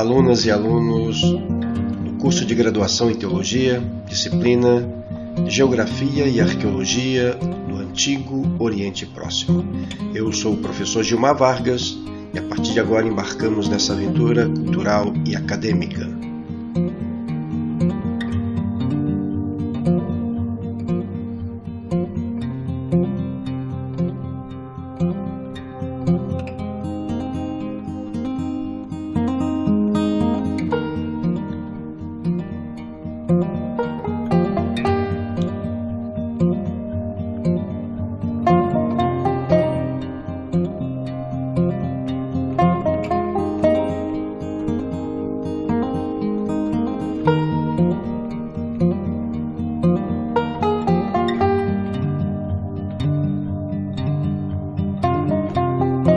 alunas e alunos do curso de graduação em Teologia, disciplina Geografia e Arqueologia do Antigo Oriente Próximo. Eu sou o professor Gilmar Vargas e a partir de agora embarcamos nessa aventura cultural e acadêmica.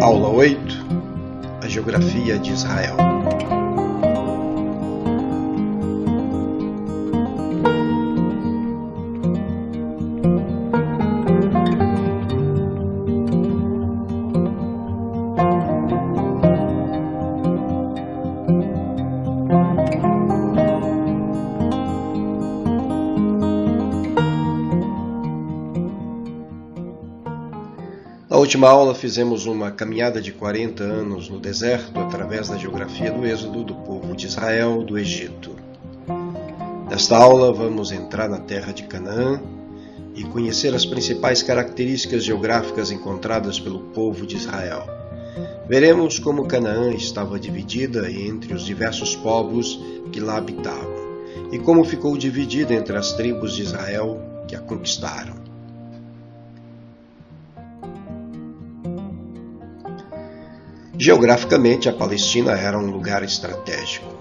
Aula 8. A Geografia de Israel. Na última aula fizemos uma caminhada de 40 anos no deserto através da geografia do êxodo do povo de Israel do Egito. Nesta aula vamos entrar na terra de Canaã e conhecer as principais características geográficas encontradas pelo povo de Israel. Veremos como Canaã estava dividida entre os diversos povos que lá habitavam e como ficou dividida entre as tribos de Israel que a conquistaram. Geograficamente, a Palestina era um lugar estratégico.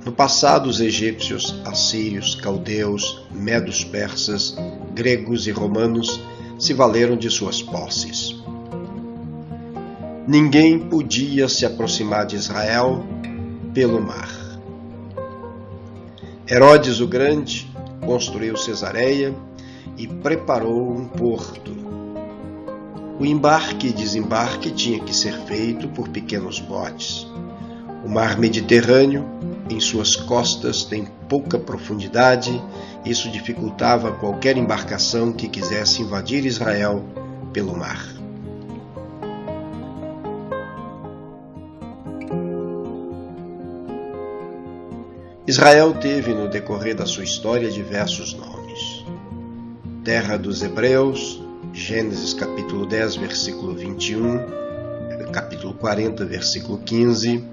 No passado, os egípcios, assírios, caldeus, medos persas, gregos e romanos se valeram de suas posses. Ninguém podia se aproximar de Israel pelo mar. Herodes o Grande construiu Cesareia e preparou um porto. O embarque e desembarque tinha que ser feito por pequenos botes. O mar Mediterrâneo, em suas costas, tem pouca profundidade, isso dificultava qualquer embarcação que quisesse invadir Israel pelo mar. Israel teve no decorrer da sua história diversos nomes. Terra dos Hebreus, Gênesis capítulo 10, versículo 21, capítulo 40, versículo 15,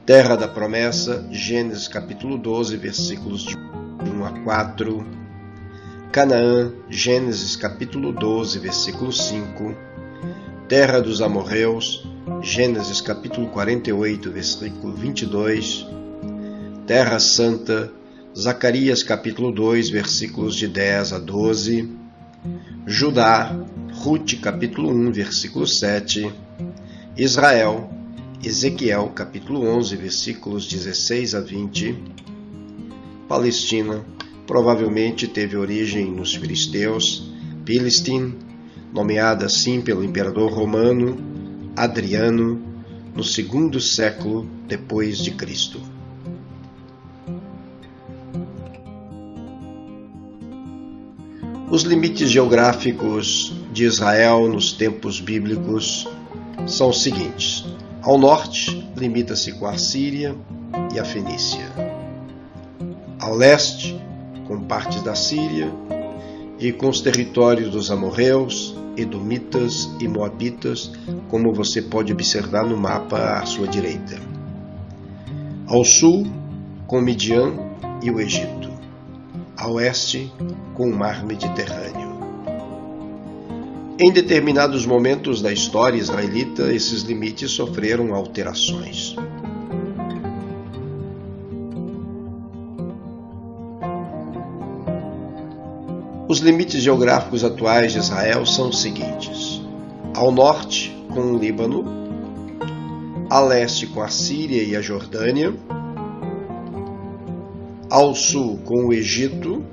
Terra da Promessa, Gênesis capítulo 12, versículos de 1 a 4, Canaã, Gênesis capítulo 12, versículo 5, Terra dos Amorreus, Gênesis capítulo 48, versículo 22, Terra Santa, Zacarias capítulo 2, versículos de 10 a 12, Judá, Rute capítulo 1, versículo 7, Israel, Ezequiel capítulo 11, versículos 16 a 20, Palestina, provavelmente teve origem nos filisteus, Pilistin, nomeada assim pelo imperador romano Adriano, no 2º século depois de Cristo. Os limites geográficos de Israel nos tempos bíblicos são os seguintes. Ao norte, limita-se com a Síria e a Fenícia. Ao leste, com partes da Síria e com os territórios dos amorreus, edomitas e moabitas, como você pode observar no mapa à sua direita. Ao sul, com Midian e o Egito. A oeste, com o mar Mediterrâneo. Em determinados momentos da história israelita, esses limites sofreram alterações. Os limites geográficos atuais de Israel são os seguintes. Ao norte, com o Líbano, a leste, com a Síria e a Jordânia, ao sul com o Egito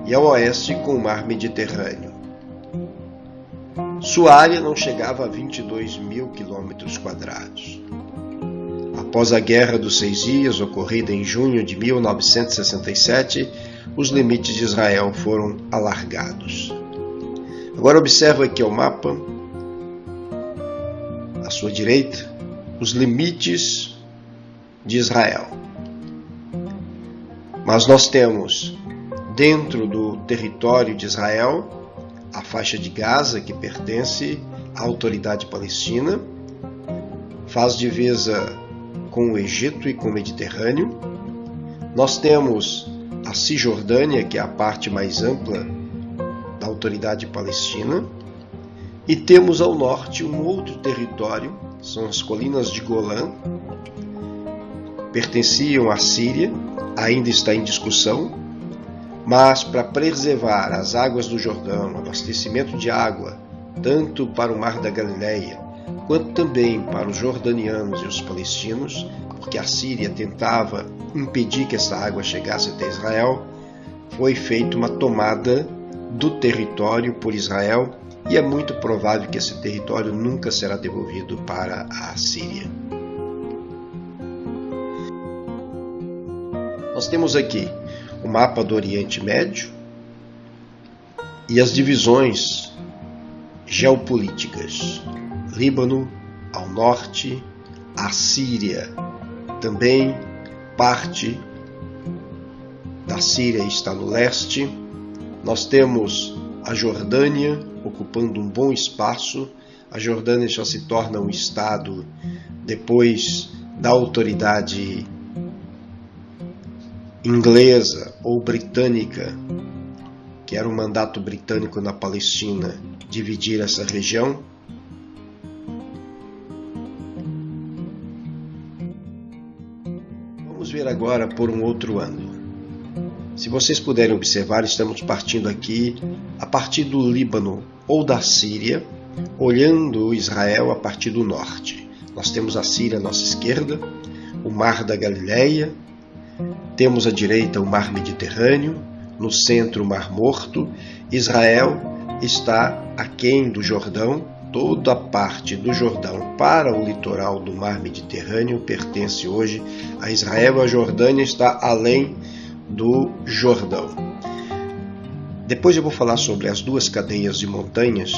e ao oeste com o mar Mediterrâneo. Sua área não chegava a 22 mil quilômetros quadrados. A Após a Guerra dos 6 Dias, ocorrida em junho de 1967, os limites de Israel foram alargados. Agora observa aqui o mapa, à sua direita, os limites de Israel. Mas nós temos, dentro do território de Israel, a faixa de Gaza, que pertence à Autoridade Palestina, faz divisa com o Egito e com o Mediterrâneo. Nós temos a Cisjordânia, que é a parte mais ampla da Autoridade Palestina, e temos ao norte um outro território, são as colinas de Golã, pertenciam à Síria, ainda está em discussão, mas para preservar as águas do Jordão, abastecimento de água, tanto para o Mar da Galileia, quanto também para os jordanianos e os palestinos, porque a Síria tentava impedir que essa água chegasse até Israel, foi feita uma tomada do território por Israel e é muito provável que esse território nunca será devolvido para a Síria. Nós temos aqui o mapa do Oriente Médio e as divisões geopolíticas. Líbano ao norte, a Síria também, parte da Síria está no leste. Nós temos a Jordânia ocupando um bom espaço. A Jordânia só se torna um estado depois da autoridade inglesa ou britânica, que era um mandato britânico na Palestina, dividir essa região. Vamos ver agora por um outro ângulo. Se vocês puderem observar, estamos partindo aqui a partir do Líbano ou da Síria, olhando Israel a partir do norte. Nós temos a Síria à nossa esquerda, o Mar da Galileia, temos à direita o Mar Mediterrâneo, no centro o Mar Morto. Israel está aquém do Jordão, toda a parte do Jordão para o litoral do Mar Mediterrâneo pertence hoje a Israel. A Jordânia está além do Jordão. Depois eu vou falar sobre as duas cadeias de montanhas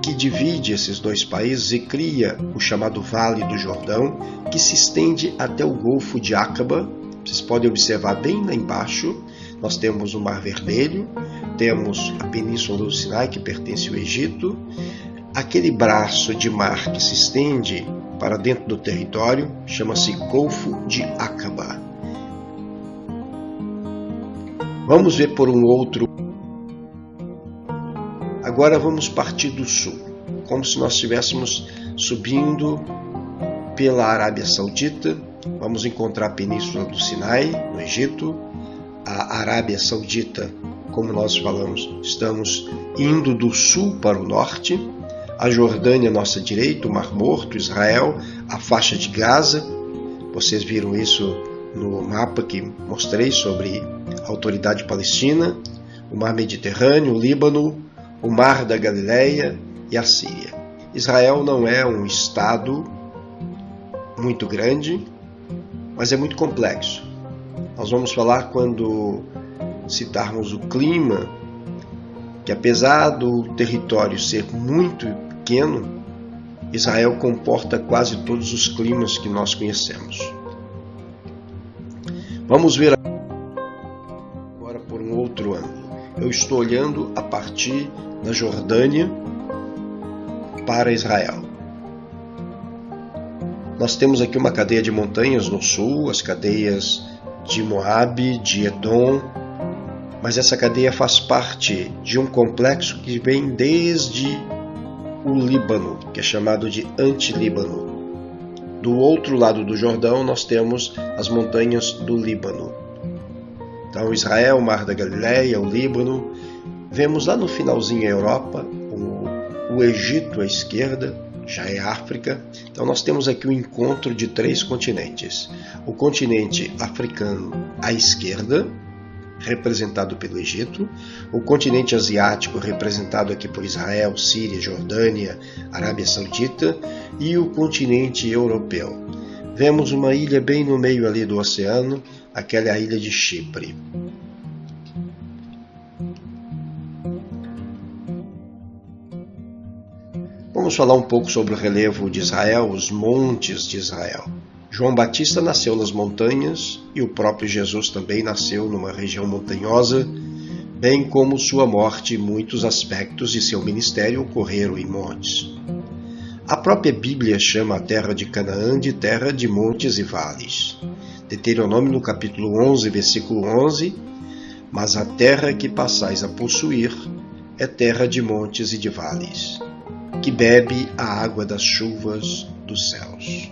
que divide esses dois países e cria o chamado Vale do Jordão, que se estende até o Golfo de Aqaba. Vocês podem observar bem lá embaixo, nós temos o Mar Vermelho, temos a Península do Sinai, que pertence ao Egito, aquele braço de mar que se estende para dentro do território chama-se Golfo de Aqaba. Vamos ver por um outro. Agora vamos partir do sul, como se nós estivéssemos subindo pela Arábia Saudita. Vamos encontrar a Península do Sinai, no Egito, a Arábia Saudita, como nós falamos, estamos indo do sul para o norte, a Jordânia à nossa direita, o Mar Morto, Israel, a faixa de Gaza. Vocês viram isso no mapa que mostrei sobre a Autoridade Palestina, o Mar Mediterrâneo, o Líbano, o Mar da Galileia e a Síria. Israel não é um estado muito grande, mas é muito complexo. Nós vamos falar quando citarmos o clima, que apesar do território ser muito pequeno, Israel comporta quase todos os climas que nós conhecemos. Vamos ver agora por um outro ângulo. Eu estou olhando a partir da Jordânia para Israel. Nós temos aqui uma cadeia de montanhas no sul, as cadeias de Moabe, de Edom, mas essa cadeia faz parte de um complexo que vem desde o Líbano, que é chamado de Antilíbano. Do outro lado do Jordão nós temos as montanhas do Líbano. Então Israel, o Mar da Galileia, o Líbano. Vemos lá no finalzinho a Europa, o Egito à esquerda, já é África. Então nós temos aqui o encontro de três continentes. O continente africano à esquerda, representado pelo Egito, o continente asiático, representado aqui por Israel, Síria, Jordânia, Arábia Saudita, e o continente europeu. vemos uma ilha bem no meio ali do oceano, aquela ilha de Chipre. Vamos falar um pouco sobre o relevo de Israel, os montes de Israel. João Batista nasceu nas montanhas e o próprio Jesus também nasceu numa região montanhosa, bem como sua morte e muitos aspectos de seu ministério ocorreram em montes. A própria Bíblia chama a terra de Canaã de terra de montes e vales. Deuteronômio no capítulo 11, versículo 11, mas a terra que passais a possuir é terra de montes e de vales, que bebe a água das chuvas dos céus.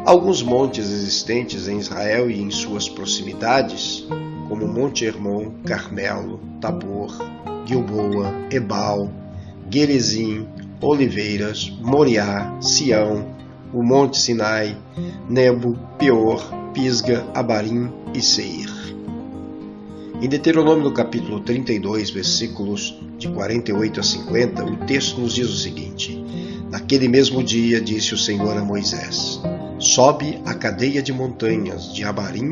Alguns montes existentes em Israel e em suas proximidades, como Monte Hermon, Carmelo, Tabor, Gilboa, Ebal, Gerizim, Oliveiras, Moriá, Sião, o Monte Sinai, Nebo, Peor, Pisga, Abarim e Seir. Em Deuteronômio no capítulo 32, versículos de 48 a 50, o texto nos diz o seguinte: Naquele mesmo dia disse o Senhor a Moisés: Sobe a cadeia de montanhas de Abarim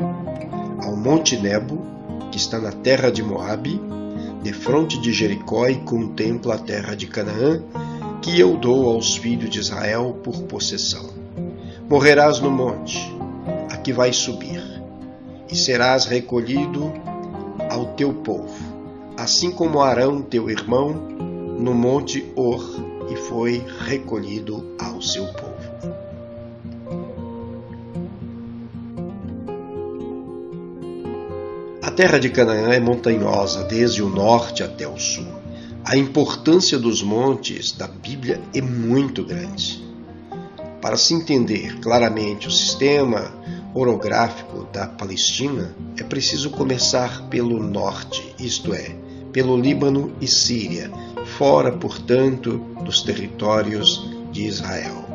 ao Monte Nebo, que está na terra de Moabe, defronte de Jericó, e contempla a terra de Canaã, que eu dou aos filhos de Israel por possessão. Morrerás no monte, a que vais subir, e serás recolhido ao teu povo, assim como Arão teu irmão no monte Hor, e foi recolhido ao seu povo. A terra de Canaã é montanhosa desde o norte até o sul. A importância dos montes da Bíblia é muito grande. Para se entender claramente o sistema orográfico da Palestina, é preciso começar pelo norte, isto é, pelo Líbano e Síria, fora, portanto, dos territórios de Israel.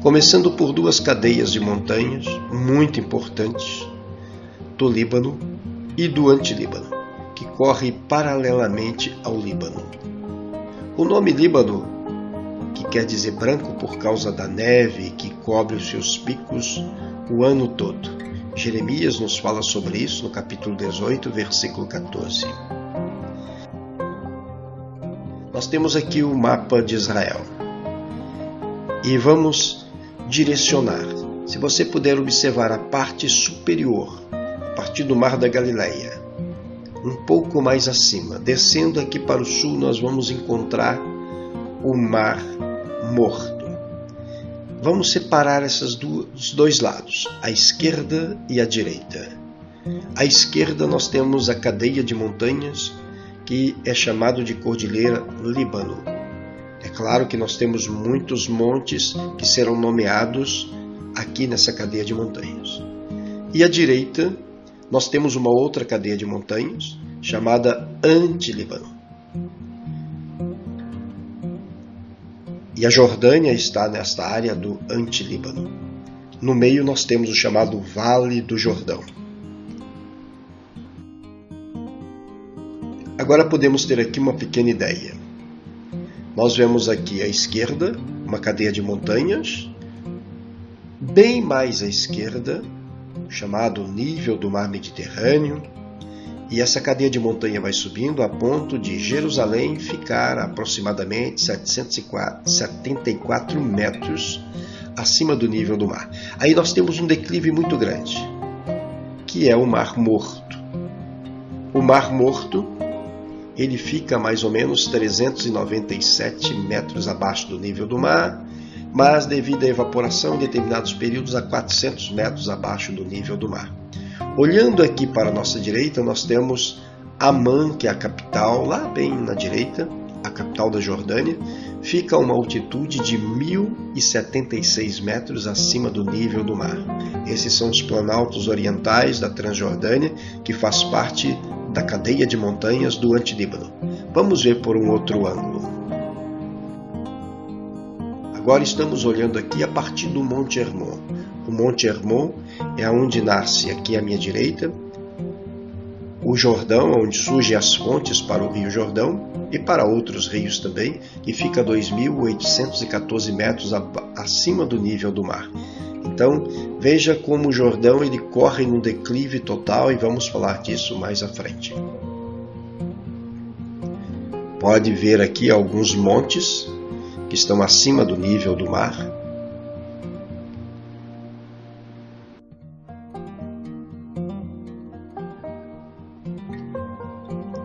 Começando por duas cadeias de montanhas muito importantes, do Líbano e do Antilíbano, que corre paralelamente ao Líbano. O nome Líbano, que quer dizer branco por causa da neve que cobre os seus picos o ano todo. Jeremias nos fala sobre isso no capítulo 18, versículo 14. Nós temos aqui o mapa de Israel e vamos direcionar. Se você puder observar a parte superior, a partir do Mar da Galileia, um pouco mais acima, descendo aqui para o sul, nós vamos encontrar o Mar Morto. Vamos separar os dois lados, a esquerda e a direita. À esquerda nós temos a cadeia de montanhas, que é chamado de Cordilheira Líbano. É claro que nós temos muitos montes que serão nomeados aqui nessa cadeia de montanhas. E à direita nós temos uma outra cadeia de montanhas chamada Antilíbano. E a Jordânia está nesta área do Antilíbano. No meio nós temos o chamado Vale do Jordão. Agora podemos ter aqui uma pequena ideia. Nós vemos aqui à esquerda uma cadeia de montanhas, bem mais à esquerda, chamado nível do mar Mediterrâneo, e essa cadeia de montanha vai subindo a ponto de Jerusalém ficar a aproximadamente 774 metros acima do nível do mar. Aí nós temos um declive muito grande, que é o Mar Morto. O Mar Morto, ele fica mais ou menos 397 metros abaixo do nível do mar, mas devido à evaporação em determinados períodos a 400 metros abaixo do nível do mar. Olhando aqui para a nossa direita, nós temos Amã, que é a capital, lá bem na direita, a capital da Jordânia, fica a uma altitude de 1.076 metros acima do nível do mar. Esses são os planaltos orientais da Transjordânia, que faz parte da cadeia de montanhas do Antilíbano. Vamos ver por um outro ângulo. Agora estamos olhando aqui a partir do Monte Hermon. O Monte Hermon é onde nasce, aqui à minha direita, o Jordão, onde surgem as fontes para o Rio Jordão, e para outros rios também, que fica a 2.814 metros acima do nível do mar. Então, veja como o Jordão ele corre num declive total, e vamos falar disso mais à frente. Pode ver aqui alguns montes que estão acima do nível do mar.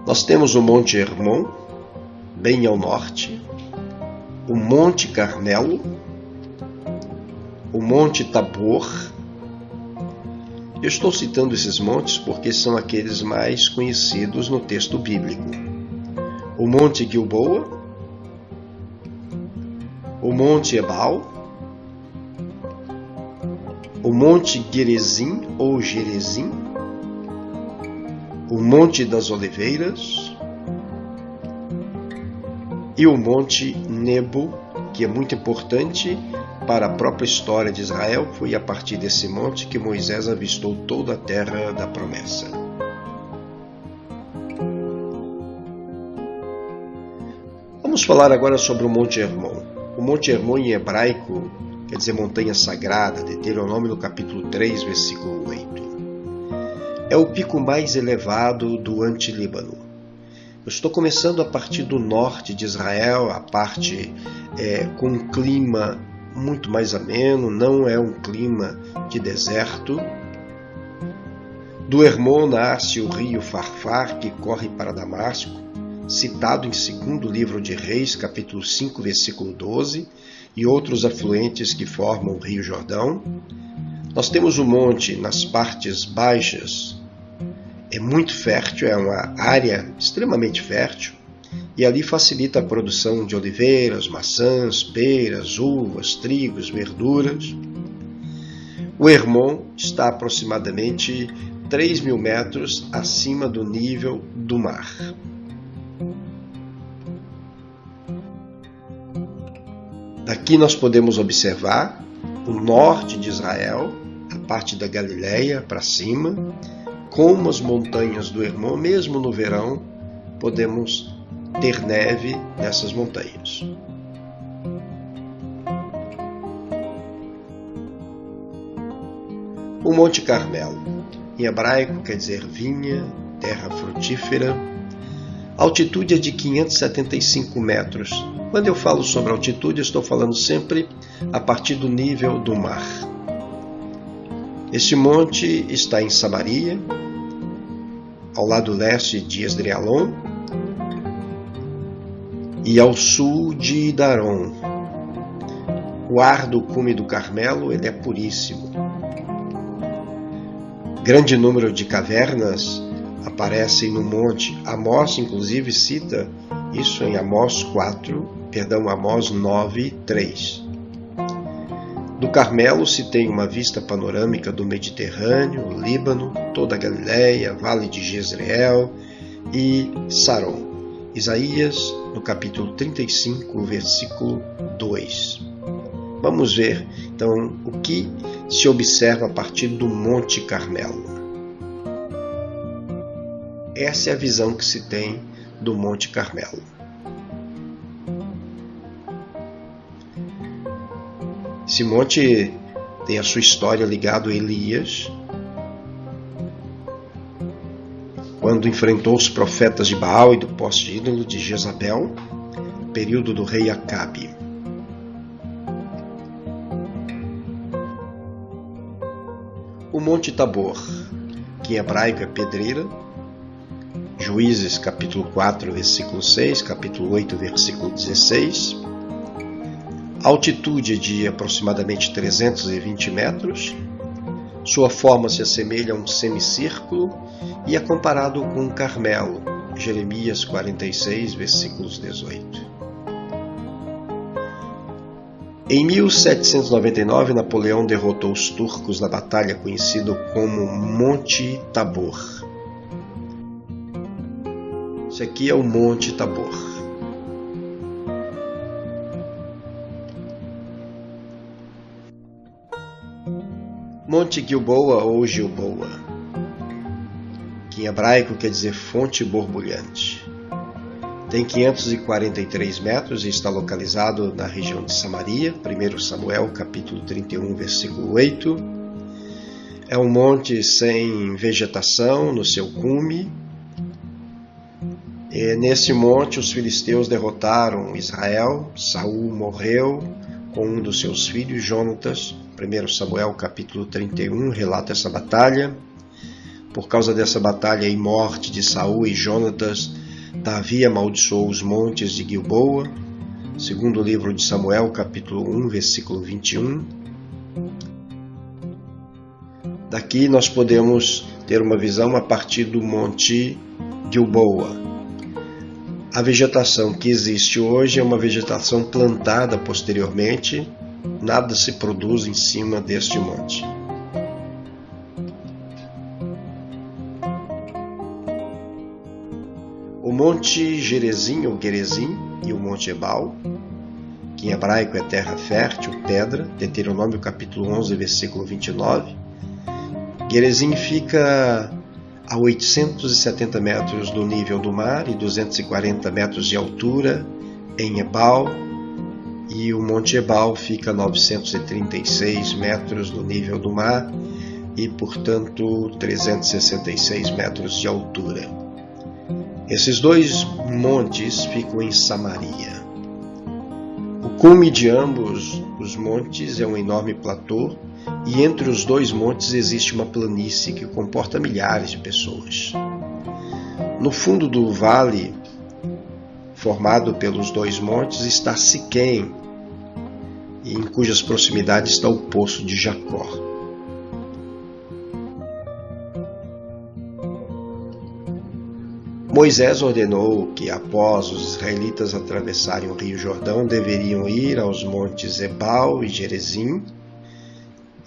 Nós temos o Monte Hermon, bem ao norte, o Monte Carmelo, o Monte Tabor. Eu estou citando esses montes porque são aqueles mais conhecidos no texto bíblico. O Monte Gilboa, o Monte Ebal, o Monte Gerizim ou Gerizim, o Monte das Oliveiras e o Monte Nebo, que é muito importante para a própria história de Israel. Foi a partir desse monte que Moisés avistou toda a terra da promessa. Vamos falar agora sobre o Monte Hermon. O Monte Hermon em hebraico quer dizer montanha sagrada, Deuteronômio no capítulo 3, versículo 8. É o pico mais elevado do Antilíbano. Eu estou começando a partir do norte de Israel, a parte com um clima muito mais ameno, não é um clima de deserto. Do Hermon nasce o rio Farfar, que corre para Damasco, citado em 2º livro de Reis, capítulo 5, versículo 12, e outros afluentes que formam o rio Jordão. Nós temos o monte nas partes baixas, é muito fértil, é uma área extremamente fértil, e ali facilita a produção de oliveiras, maçãs, peras, uvas, trigos, verduras. O Hermon está aproximadamente 3.000 metros acima do nível do mar. Daqui nós podemos observar o norte de Israel, a parte da Galileia para cima, como as montanhas do Hermon, mesmo no verão, podemos ter neve nessas montanhas. O Monte Carmelo, em hebraico quer dizer vinha, terra frutífera. A altitude é de 575 metros. Quando eu falo sobre altitude, eu estou falando sempre a partir do nível do mar. Este monte está em Samaria, ao lado leste de Esdrealon e ao sul de Daron. O ar do cume do Carmelo ele é puríssimo. Grande número de cavernas aparecem no monte. Amós, inclusive, cita isso em Amós 9, 3. Do Carmelo se tem uma vista panorâmica do Mediterrâneo, Líbano, toda a Galileia, Vale de Jezreel e Saron. Isaías, no capítulo 35, versículo 2. Vamos ver, então, o que se observa a partir do Monte Carmelo. Essa é a visão que se tem do Monte Carmelo. Esse monte tem a sua história ligada a Elias, quando enfrentou os profetas de Baal e do poste ídolo de Jezabel, período do rei Acabe. O Monte Tabor, que em hebraico é pedreira, Juízes capítulo 4, versículo 6, capítulo 8, versículo 16. A altitude é de aproximadamente 320 metros. Sua forma se assemelha a um semicírculo e é comparado com um Carmelo, Jeremias 46, versículos 18. Em 1799, Napoleão derrotou os turcos na batalha conhecida como Monte Tabor. Esse aqui é o Monte Tabor. Monte Gilboa ou Gilboa, que em hebraico quer dizer fonte borbulhante. Tem 543 metros e está localizado na região de Samaria, 1 Samuel capítulo 31, versículo 8. É um monte sem vegetação no seu cume. E nesse monte os filisteus derrotaram Israel. Saul morreu com um dos seus filhos, Jonatas. 1 Samuel capítulo 31 relata essa batalha. Por causa dessa batalha e morte de Saul e Jonatas, Davi amaldiçoou os montes de Gilboa. Segundo livro de Samuel capítulo 1, versículo 21. Daqui nós podemos ter uma visão a partir do monte Gilboa. A vegetação que existe hoje é uma vegetação plantada posteriormente, nada se produz em cima deste monte. O monte Gerizim ou Gerizim e o monte Ebal, que em hebraico é terra fértil, pedra, Deuteronômio capítulo 11, versículo 29. Gerizim fica a 870 metros do nível do mar e 240 metros de altura em Ebal, e o Monte Ebal fica a 936 metros do nível do mar e, portanto, 366 metros de altura. Esses dois montes ficam em Samaria. O cume de ambos os montes é um enorme platô, e entre os dois montes existe uma planície que comporta milhares de pessoas. No fundo do vale, formado pelos dois montes, está Siquém, em cujas proximidades está o poço de Jacó. Moisés ordenou que, após os israelitas atravessarem o rio Jordão, deveriam ir aos montes Ebal e Gerizim,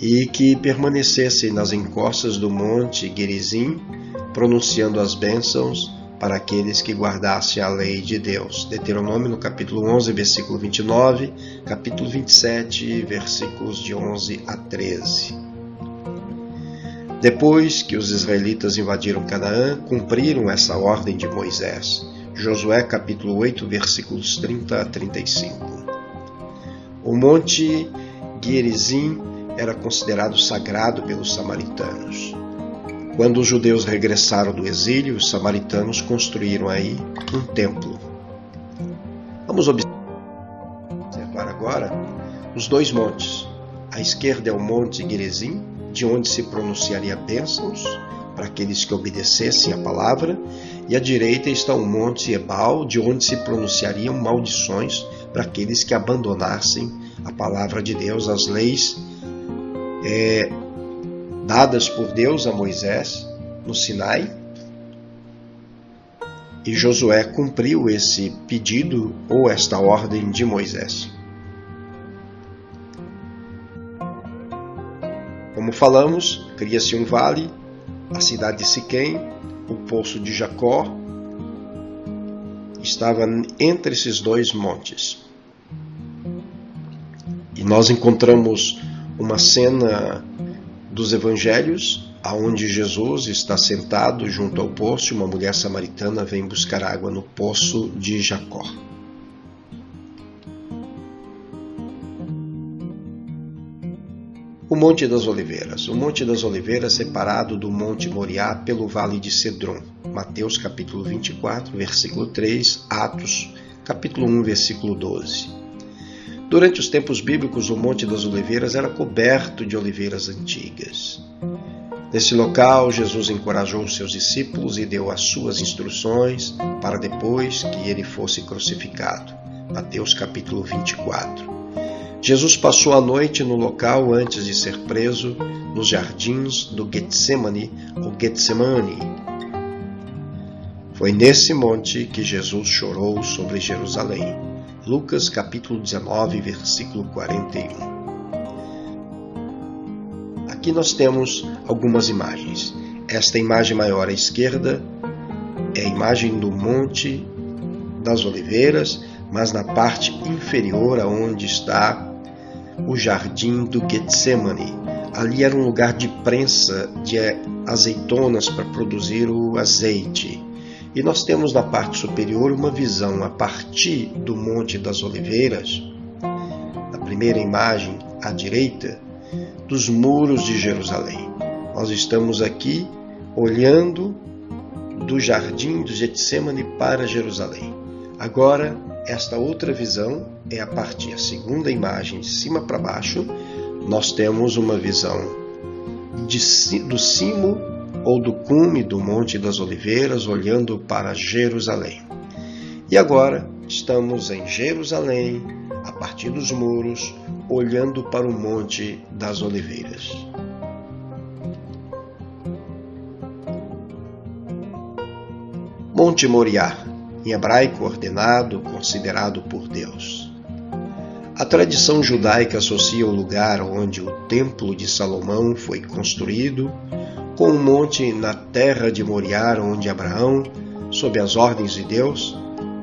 e que permanecessem nas encostas do monte Gerizim, pronunciando as bênçãos para aqueles que guardassem a lei de Deus. Deuteronômio no capítulo 11, versículo 29, capítulo 27, versículos de 11 a 13. Depois que os israelitas invadiram Canaã, cumpriram essa ordem de Moisés. Josué capítulo 8, versículos 30 a 35. O monte Gerizim era considerado sagrado pelos samaritanos. Quando os judeus regressaram do exílio, os samaritanos construíram aí um templo. Vamos observar agora os dois montes. À esquerda é o monte Gerizim, de onde se pronunciaria bênçãos para aqueles que obedecessem a palavra, e à direita está o monte Ebal, de onde se pronunciariam maldições para aqueles que abandonassem a palavra de Deus, as leis dadas por Deus a Moisés no Sinai. E Josué cumpriu esse pedido ou esta ordem de Moisés. Como falamos, cria-se um vale, a cidade de Siquém, o poço de Jacó, estava entre esses dois montes. E nós encontramos uma cena dos evangelhos, onde Jesus está sentado junto ao poço e uma mulher samaritana vem buscar água no poço de Jacó. O Monte das Oliveiras. O Monte das Oliveiras é separado do Monte Moriá pelo Vale de Cedron. Mateus capítulo 24, versículo 3, Atos capítulo 1, versículo 12. Durante os tempos bíblicos, o Monte das Oliveiras era coberto de oliveiras antigas. Nesse local, Jesus encorajou os seus discípulos e deu as suas instruções para depois que ele fosse crucificado. Mateus capítulo 24. Jesus passou a noite no local antes de ser preso, nos jardins do Getsemane ou Getsemane. Foi nesse monte que Jesus chorou sobre Jerusalém. Lucas capítulo 19, versículo 41. Aqui nós temos algumas imagens. Esta imagem maior à esquerda é a imagem do Monte das Oliveiras, mas na parte inferior, aonde está o jardim do Getsemane. Ali era um lugar de prensa de azeitonas para produzir o azeite. E nós temos na parte superior uma visão a partir do Monte das Oliveiras, na primeira imagem à direita, dos muros de Jerusalém. Nós estamos aqui olhando do jardim do Getsêmani para Jerusalém. Agora, esta outra visão é a partir da segunda imagem, de cima para baixo. Nós temos uma visão do cimo ou do cume do Monte das Oliveiras, olhando para Jerusalém. E agora estamos em Jerusalém, a partir dos muros, olhando para o Monte das Oliveiras. Monte Moriá, em hebraico ordenado, considerado por Deus. A tradição judaica associa o lugar onde o Templo de Salomão foi construído com um monte na terra de Moriá, onde Abraão, sob as ordens de Deus,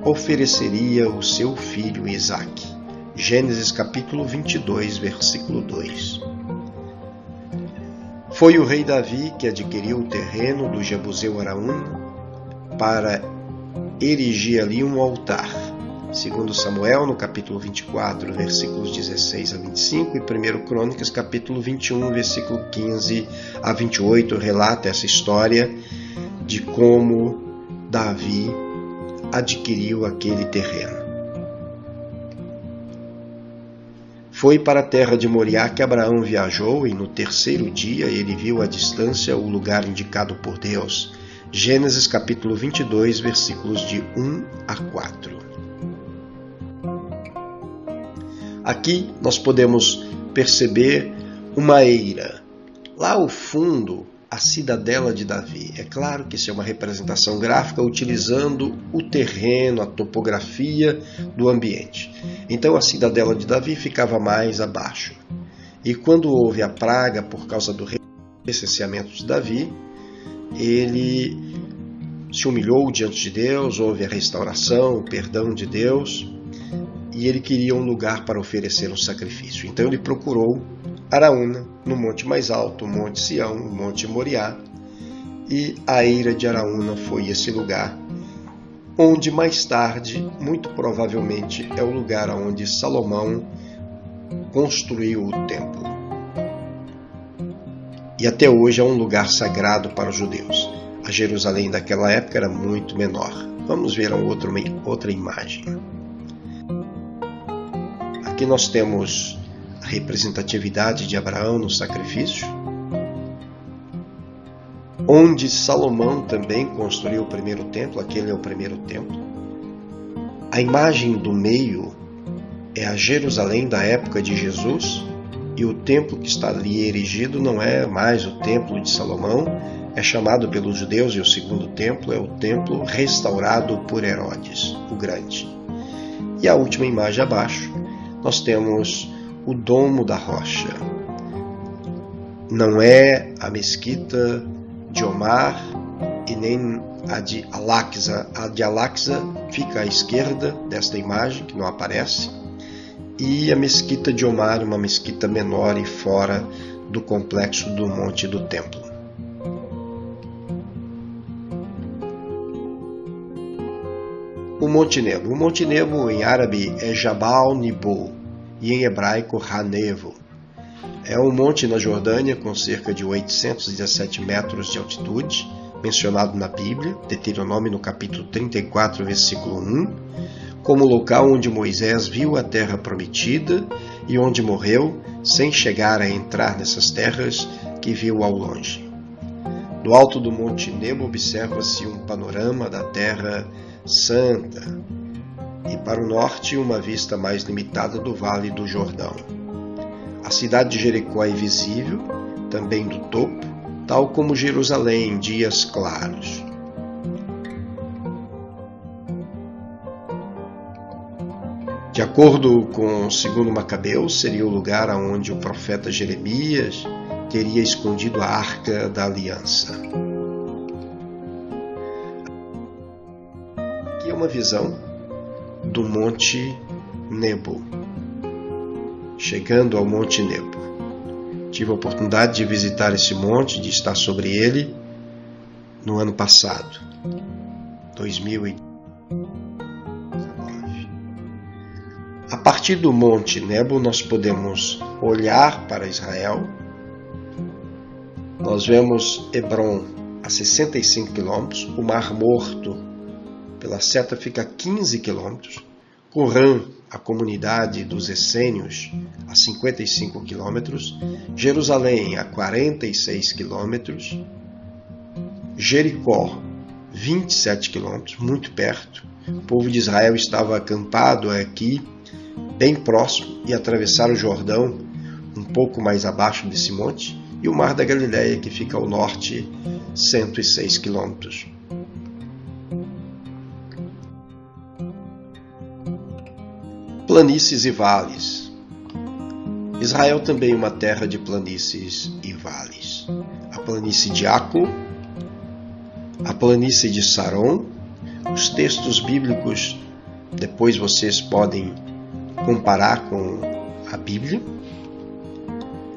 ofereceria o seu filho Isaque. Gênesis capítulo 22, versículo 2. Foi o rei Davi que adquiriu o terreno do Jebuseu Araúna para erigir ali um altar. Segundo Samuel, no capítulo 24, versículos 16 a 25, e 1 Crônicas, capítulo 21, versículo 15 a 28, relata essa história de como Davi adquiriu aquele terreno. Foi para a terra de Moriá que Abraão viajou, e no terceiro dia ele viu à distância o lugar indicado por Deus. Gênesis capítulo 22, versículos de 1 a 4. Aqui nós podemos perceber uma eira. Lá ao fundo, a cidadela de Davi. É claro que isso é uma representação gráfica utilizando o terreno, a topografia do ambiente. Então a cidadela de Davi ficava mais abaixo. E quando houve a praga por causa do recenseamento de Davi, ele se humilhou diante de Deus, houve a restauração, o perdão de Deus, e ele queria um lugar para oferecer um sacrifício. Então ele procurou Araúna, no monte mais alto, o Monte Sião, o Monte Moriá, e a eira de Araúna foi esse lugar, onde mais tarde, muito provavelmente, é o lugar onde Salomão construiu o templo. E até hoje é um lugar sagrado para os judeus. A Jerusalém daquela época era muito menor. Vamos ver outra imagem. Aqui nós temos a representatividade de Abraão no sacrifício, onde Salomão também construiu o primeiro templo. Aquele é o primeiro templo. A imagem do meio é a Jerusalém da época de Jesus, e o templo que está ali erigido não é mais o templo de Salomão, é chamado pelos judeus, e o segundo templo é o templo restaurado por Herodes, o Grande. E a última imagem abaixo, nós temos o Domo da Rocha. Não é a mesquita de Omar e nem a de Al-Aqsa. A de Al-Aqsa fica à esquerda desta imagem, que não aparece, e a mesquita de Omar, uma mesquita menor e fora do complexo do Monte do Templo. O Monte Nebo. O Monte Nebo em árabe é Jabal Nebo e em hebraico Hanevo. É um monte na Jordânia com cerca de 817 metros de altitude, mencionado na Bíblia, Deuteronômio no capítulo 34, versículo 1, como local onde Moisés viu a terra prometida e onde morreu, sem chegar a entrar nessas terras que viu ao longe. Do alto do Monte Nebo observa-se um panorama da Terra Santa e para o norte uma vista mais limitada do Vale do Jordão. A cidade de Jericó é visível, também do topo, tal como Jerusalém em dias claros. De acordo com 2 Macabeus, seria o lugar onde o profeta Jeremias teria escondido a Arca da Aliança. Aqui é uma visão do Monte Nebo. Chegando ao Monte Nebo. Tive a oportunidade de visitar esse monte, de estar sobre ele no ano passado. 2019. A partir do Monte Nebo, nós podemos olhar para Israel. Nós vemos Hebrom a 65 quilômetros, o Mar Morto pela seta fica a 15 quilômetros, Corã, a comunidade dos essênios, a 55 quilômetros, Jerusalém a 46 quilômetros, Jericó, 27 quilômetros, muito perto. O povo de Israel estava acampado aqui, bem próximo, e atravessar o Jordão, um pouco mais abaixo desse monte, e o Mar da Galileia, que fica ao norte, 106 quilômetros. Planícies e vales. Israel também é uma terra de planícies e vales. A planície de Aco, a planície de Saron. Os textos bíblicos, depois vocês podem comparar com a Bíblia.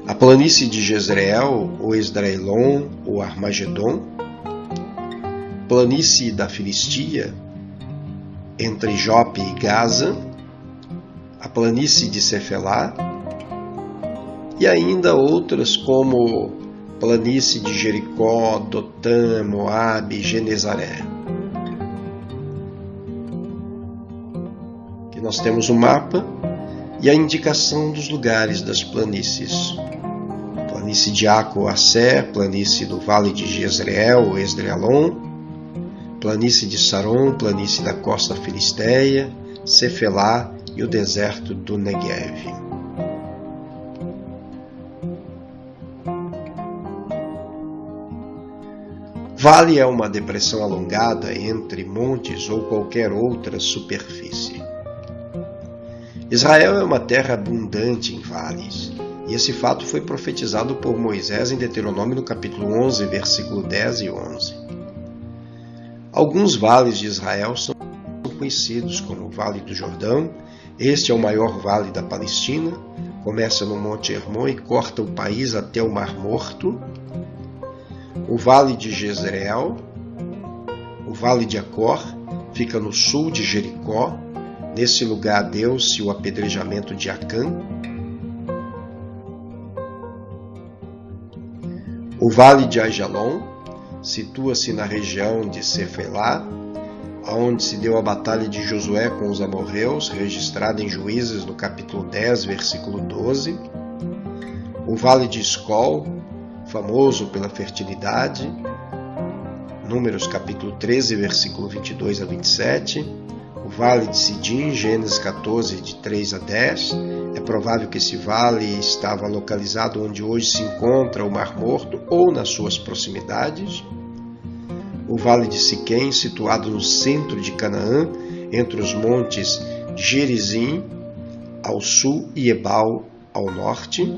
A planície de Jezreel, o Esdraelon, o Armagedon. Planície da Filistia, entre Jope e Gaza. A planície de Cefelá. E ainda outras como planície de Jericó, Dotã, Moabe, Genezaré. Aqui nós temos o mapa e a indicação dos lugares das planícies. Planície de Aco, Assé, planície do Vale de Jezreel, o Esdraelon, planície de Saron, planície da costa filisteia, Cefelá e o deserto do Neguev. Vale é uma depressão alongada entre montes ou qualquer outra superfície. Israel é uma terra abundante em vales, e esse fato foi profetizado por Moisés em Deuteronômio no capítulo 11, versículo 10 e 11. Alguns vales de Israel são conhecidos como o Vale do Jordão. Este é o maior vale da Palestina, começa no Monte Hermon e corta o país até o Mar Morto. O Vale de Jezreel, o Vale de Acor, fica no sul de Jericó. Nesse lugar deu-se o apedrejamento de Acã. O Vale de Aijalon situa-se na região de Cefelá, onde se deu a batalha de Josué com os amorreus, registrada em Juízes no capítulo 10, versículo 12. O Vale de Escol, famoso pela fertilidade, Números capítulo 13, versículo 22 a 27. O Vale de Sidim, Gênesis 14, de 3 a 10. É provável que esse vale estava localizado onde hoje se encontra o Mar Morto ou nas suas proximidades. O Vale de Siquém, situado no centro de Canaã, entre os montes Gerizim ao sul e Ebal ao norte.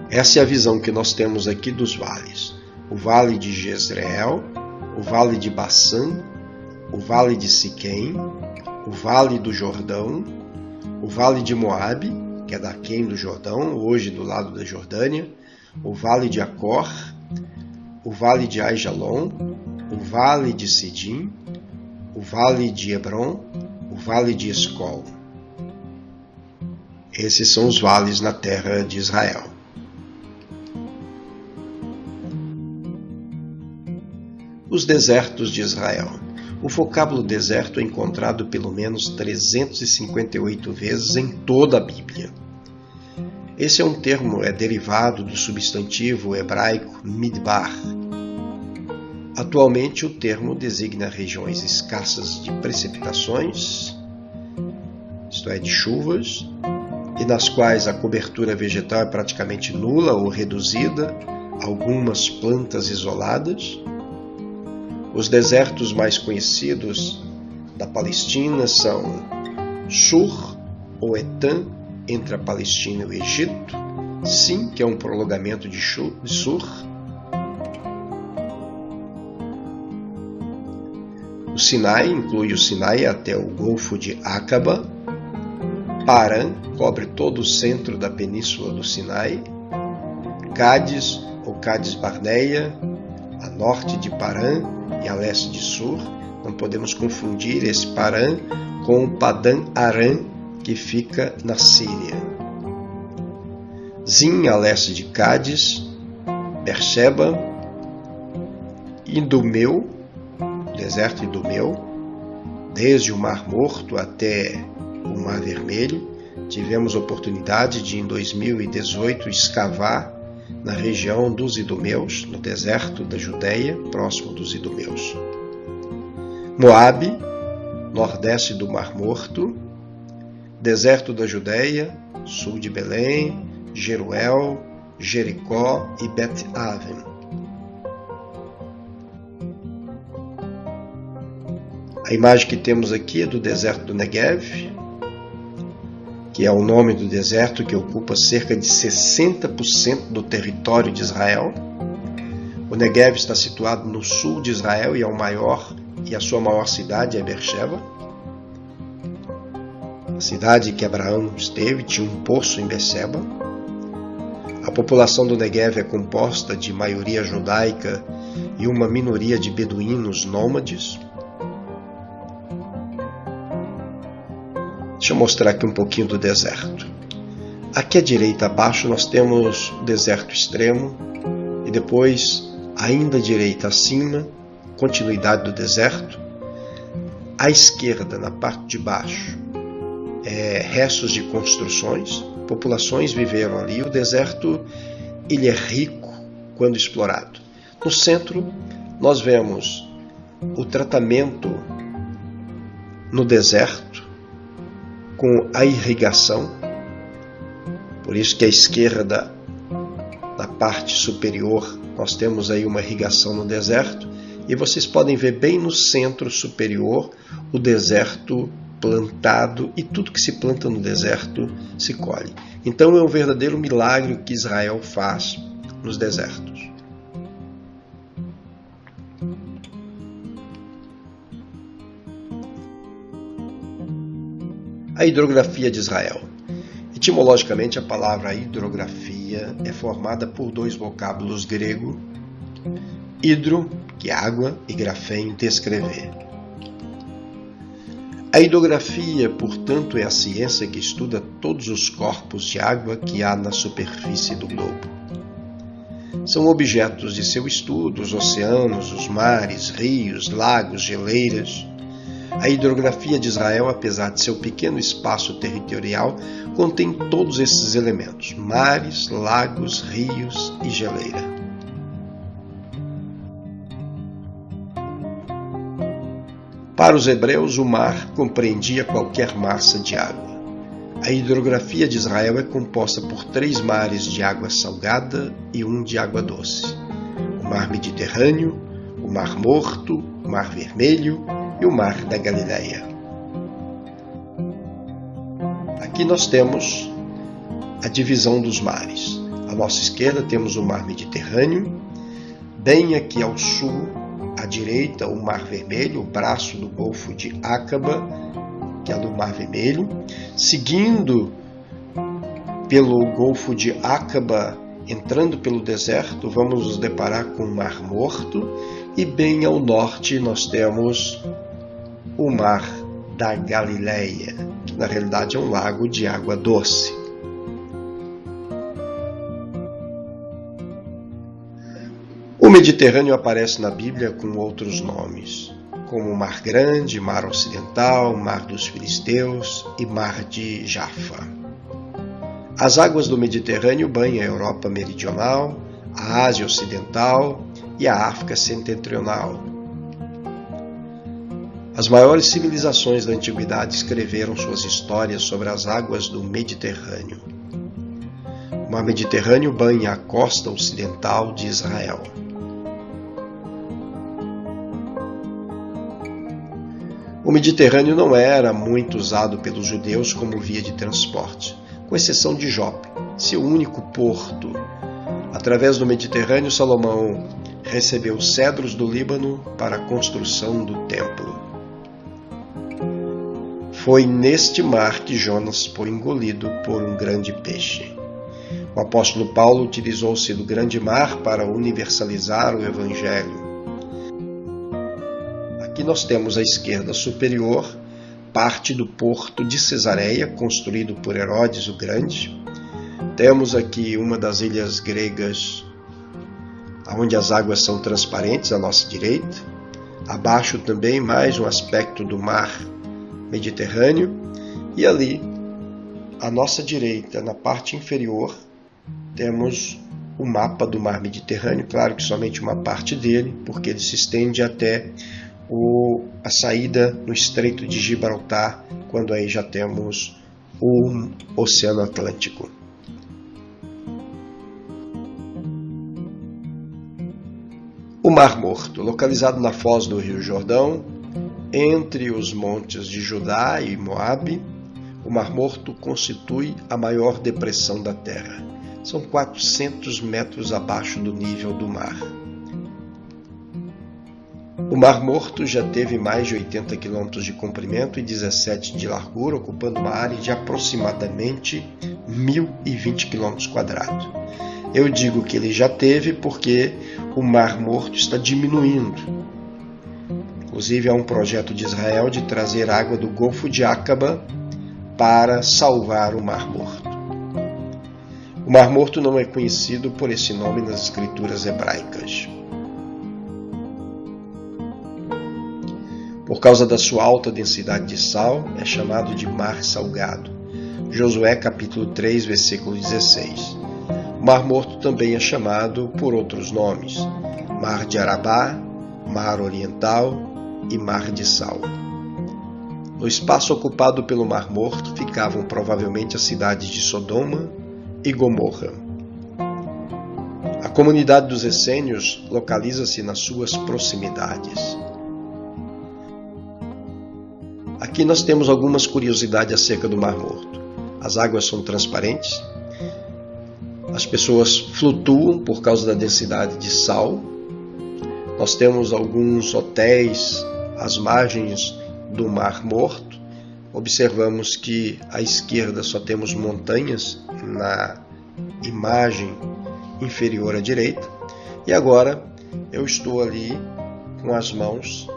Essa é a visão que nós temos aqui dos vales. O Vale de Jezreel, o Vale de Bassã, o Vale de Siquém, o Vale do Jordão, o Vale de Moabe, que é daquém do Jordão, hoje do lado da Jordânia, o Vale de Acor, o Vale de Aijalon, o Vale de Sidim, o Vale de Hebrom, o Vale de Escol. Esses são os vales na terra de Israel. Os desertos de Israel. O vocábulo deserto é encontrado pelo menos 358 vezes em toda a Bíblia. Esse é um termo derivado do substantivo hebraico midbar. Atualmente o termo designa regiões escassas de precipitações, isto é, de chuvas, e nas quais a cobertura vegetal é praticamente nula ou reduzida, algumas plantas isoladas. Os desertos mais conhecidos da Palestina são Shur ou Etam, entre a Palestina e o Egito, Sim, que é um prolongamento de Shur, o Sinai inclui o Sinai até o Golfo de Acaba, Parã cobre todo o centro da península do Sinai, Cádiz ou Cádiz Barneia, a norte de Parã e a leste de Sur. Não podemos confundir esse Parã com o Padã Arã, que fica na Síria. Zin, a leste de Cádiz, Beersheba, Idumeu, deserto Idumeu, desde o Mar Morto até o Mar Vermelho. Tivemos oportunidade de, em 2018, escavar na região dos Idumeus, no deserto da Judéia, próximo dos Idumeus. Moabe, nordeste do Mar Morto, deserto da Judéia, sul de Belém, Jeruel, Jericó e Bet-Aven. A imagem que temos aqui é do deserto do Negev, que é o nome do deserto que ocupa cerca de 60% do território de Israel. O Negev está situado no sul de Israel e a sua maior cidade é Beersheba. A cidade que Abraão esteve tinha um poço em Beersheba. A população do Negev é composta de maioria judaica e uma minoria de beduínos nômades. Deixa eu mostrar aqui um pouquinho do deserto. Aqui à direita abaixo nós temos o deserto extremo e depois, ainda à direita acima, continuidade do deserto. À esquerda, na parte de baixo, restos de construções. Populações viveram ali. O deserto ele é rico quando explorado. No centro, nós vemos o tratamento no deserto com a irrigação. Por isso que à esquerda, na parte superior, nós temos aí uma irrigação no deserto. E vocês podem ver bem no centro superior o deserto plantado, e tudo que se planta no deserto se colhe. Então é um verdadeiro milagre o que Israel faz nos desertos. A hidrografia de Israel. Etimologicamente, a palavra hidrografia é formada por dois vocábulos grego, hidro, que é água, e grafém, descrever. A hidrografia, portanto, é a ciência que estuda todos os corpos de água que há na superfície do globo. São objetos de seu estudo os oceanos, os mares, rios, lagos, geleiras. A hidrografia de Israel, apesar de seu pequeno espaço territorial, contém todos esses elementos: mares, lagos, rios e geleira. Para os hebreus, o mar compreendia qualquer massa de água. A hidrografia de Israel é composta por 3 mares de água salgada e 1 de água doce: o Mar Mediterrâneo, o Mar Morto, o Mar Vermelho e o Mar da Galileia. Aqui nós temos a divisão dos mares. À nossa esquerda temos o Mar Mediterrâneo, bem aqui ao sul, à direita, o Mar Vermelho, o braço do Golfo de Aqaba, que é do Mar Vermelho. Seguindo pelo Golfo de Aqaba, entrando pelo deserto, vamos nos deparar com o Mar Morto. E bem ao norte nós temos o Mar da Galileia, que na realidade é um lago de água doce. O Mediterrâneo aparece na Bíblia com outros nomes, como Mar Grande, Mar Ocidental, Mar dos Filisteus e Mar de Jafa. As águas do Mediterrâneo banham a Europa Meridional, a Ásia Ocidental e a África Setentrional. As maiores civilizações da antiguidade escreveram suas histórias sobre as águas do Mediterrâneo. O Mar Mediterrâneo banha a costa ocidental de Israel. O Mediterrâneo não era muito usado pelos judeus como via de transporte, com exceção de Jope, seu único porto. Através do Mediterrâneo, Salomão recebeu cedros do Líbano para a construção do templo. Foi neste mar que Jonas foi engolido por um grande peixe. O apóstolo Paulo utilizou-se do grande mar para universalizar o Evangelho. Aqui nós temos à esquerda superior parte do porto de Cesareia, construído por Herodes o Grande. Temos aqui uma das ilhas gregas, onde as águas são transparentes, à nossa direita. Abaixo também mais um aspecto do mar Mediterrâneo. E ali, à nossa direita, na parte inferior, temos o mapa do mar Mediterrâneo. Claro que somente uma parte dele, porque ele se estende até a saída no Estreito de Gibraltar, quando aí já temos o Oceano Atlântico. O Mar Morto, localizado na foz do Rio Jordão, entre os montes de Judá e Moabe, o Mar Morto constitui a maior depressão da Terra. São 400 metros abaixo do nível do mar. O Mar Morto já teve mais de 80 quilômetros de comprimento e 17 de largura, ocupando uma área de aproximadamente 1.020 quilômetros quadrados. Eu digo que ele já teve porque o Mar Morto está diminuindo. Inclusive, há um projeto de Israel de trazer água do Golfo de Aqaba para salvar o Mar Morto. O Mar Morto não é conhecido por esse nome nas escrituras hebraicas. Por causa da sua alta densidade de sal, é chamado de Mar Salgado. Josué capítulo 3, versículo 16. O Mar Morto também é chamado por outros nomes: Mar de Arabá, Mar Oriental e Mar de Sal. No espaço ocupado pelo Mar Morto ficavam provavelmente as cidades de Sodoma e Gomorra. A comunidade dos essênios localiza-se nas suas proximidades. Aqui nós temos algumas curiosidades acerca do Mar Morto. As águas são transparentes, as pessoas flutuam por causa da densidade de sal. Nós temos alguns hotéis às margens do Mar Morto. Observamos que à esquerda só temos montanhas na imagem inferior à direita. E agora eu estou ali com as mãos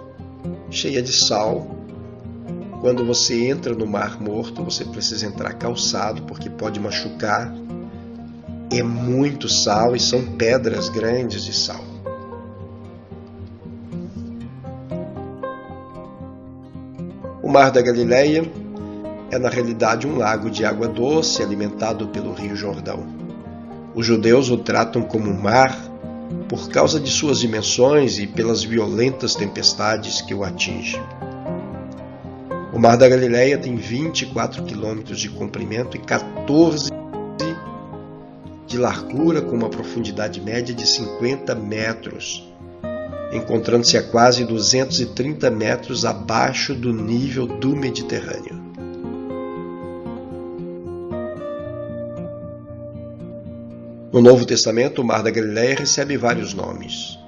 cheias de sal. Quando você entra no Mar Morto, você precisa entrar calçado, porque pode machucar. É muito sal e são pedras grandes de sal. O Mar da Galileia é na realidade um lago de água doce alimentado pelo Rio Jordão. Os judeus o tratam como um mar por causa de suas dimensões e pelas violentas tempestades que o atingem. O Mar da Galileia tem 24 quilômetros de comprimento e 14 de largura, com uma profundidade média de 50 metros, encontrando-se a quase 230 metros abaixo do nível do Mediterrâneo. No Novo Testamento, o Mar da Galileia recebe vários nomes: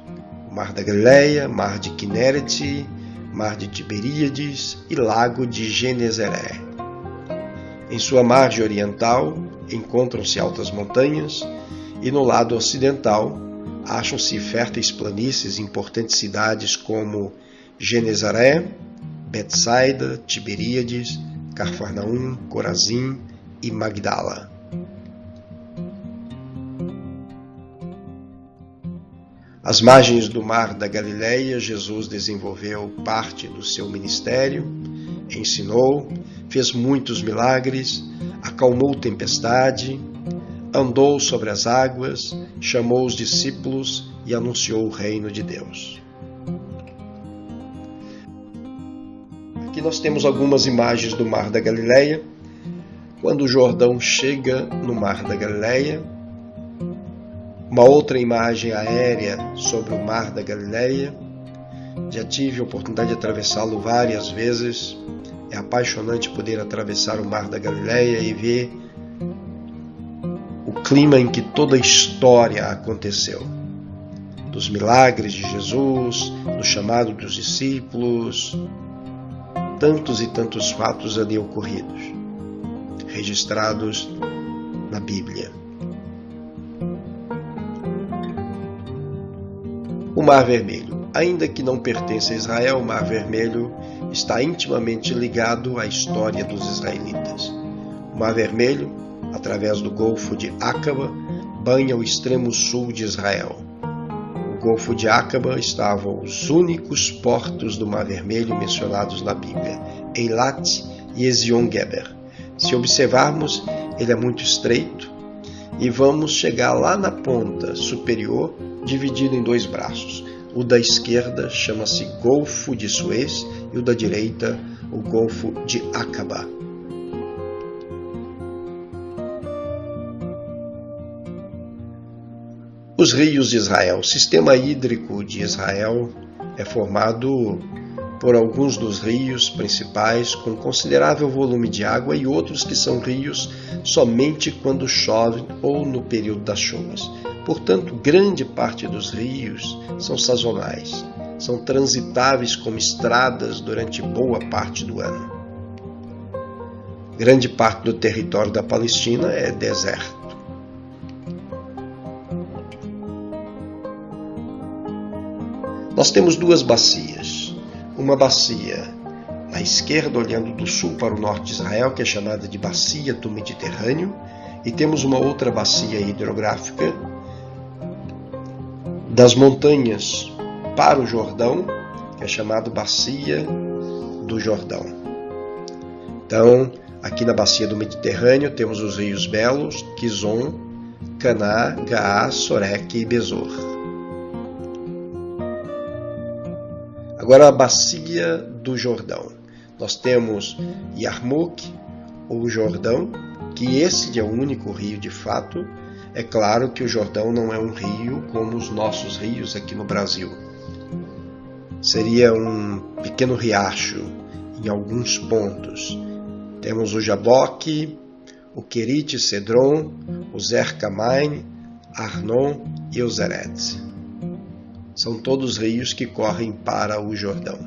o Mar da Galileia, Mar de Quinerete, Mar de Tiberíades e Lago de Genezaré. Em sua margem oriental encontram-se altas montanhas e no lado ocidental acham-se férteis planícies e importantes cidades como Genezaré, Betsaida, Tiberíades, Cafarnaum, Corazim e Magdala. Às margens do Mar da Galileia, Jesus desenvolveu parte do seu ministério, ensinou, fez muitos milagres, acalmou tempestade, andou sobre as águas, chamou os discípulos e anunciou o reino de Deus. Aqui nós temos algumas imagens do Mar da Galileia. Quando o Jordão chega no Mar da Galileia, uma outra imagem aérea sobre o Mar da Galileia. Já tive a oportunidade de atravessá-lo várias vezes. É apaixonante poder atravessar o Mar da Galileia e ver o clima em que toda a história aconteceu. Dos milagres de Jesus, do chamado dos discípulos, tantos e tantos fatos ali ocorridos, registrados na Bíblia. Mar Vermelho. Ainda que não pertença a Israel, o Mar Vermelho está intimamente ligado à história dos israelitas. O Mar Vermelho, através do Golfo de Aqaba, banha o extremo sul de Israel. No Golfo de Aqaba estavam os únicos portos do Mar Vermelho mencionados na Bíblia, Eilat e Ezion-Geber. Se observarmos, ele é muito estreito e vamos chegar lá na ponta superior, dividido em dois braços. O da esquerda chama-se Golfo de Suez e o da direita, o Golfo de Aqaba. Os rios de Israel. O sistema hídrico de Israel é formado por alguns dos rios principais com considerável volume de água e outros que são rios somente quando chove ou no período das chuvas. Portanto, grande parte dos rios são sazonais, são transitáveis como estradas durante boa parte do ano. Grande parte do território da Palestina é deserto. Nós temos duas bacias. Uma bacia à esquerda, olhando do sul para o norte de Israel, que é chamada de Bacia do Mediterrâneo, e temos uma outra bacia hidrográfica das montanhas para o Jordão, que é chamada Bacia do Jordão. Então, aqui na Bacia do Mediterrâneo temos os rios Belos, Kizon, Caná, Gaá, Sorek e Besor. Agora a Bacia do Jordão. Nós temos Yarmuk, ou Jordão, que esse é o único rio de fato. É claro que o Jordão não é um rio como os nossos rios aqui no Brasil. Seria um pequeno riacho em alguns pontos. Temos o Jaboque, o Querite Cedron, o Zer Kamaim, Arnon e o Zeret. São todos rios que correm para o Jordão.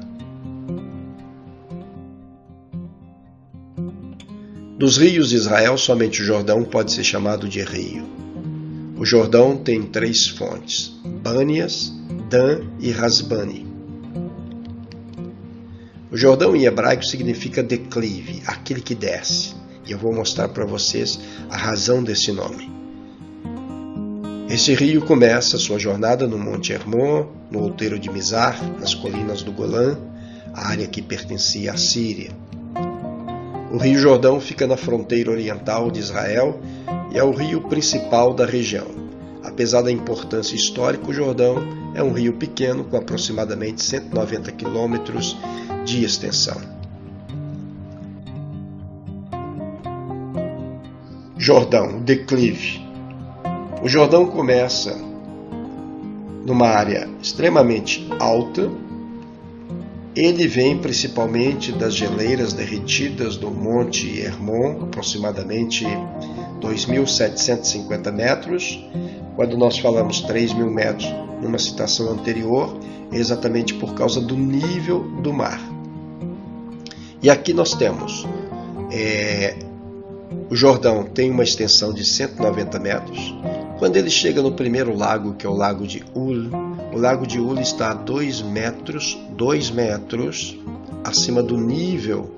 Dos rios de Israel, somente o Jordão pode ser chamado de rio. O Jordão tem 3 fontes: Bânias, Dan e Rasbani. O Jordão em hebraico significa declive, aquele que desce. E eu vou mostrar para vocês a razão desse nome. Esse rio começa sua jornada no Monte Hermon, no outeiro de Mizar, nas colinas do Golã, a área que pertencia à Síria. O Rio Jordão fica na fronteira oriental de Israel e é o rio principal da região. Apesar da importância histórica, o Jordão é um rio pequeno com aproximadamente 190 quilômetros de extensão. Jordão, declive. O Jordão começa numa área extremamente alta. Ele vem principalmente das geleiras derretidas do Monte Hermon, aproximadamente 2.750 metros. Quando nós falamos 3.000 metros numa citação anterior, é exatamente por causa do nível do mar. E aqui nós temos o Jordão tem uma extensão de 190 metros. Quando ele chega no primeiro lago, que é o Lago de Ul, o Lago de Ul está a 2 metros acima do nível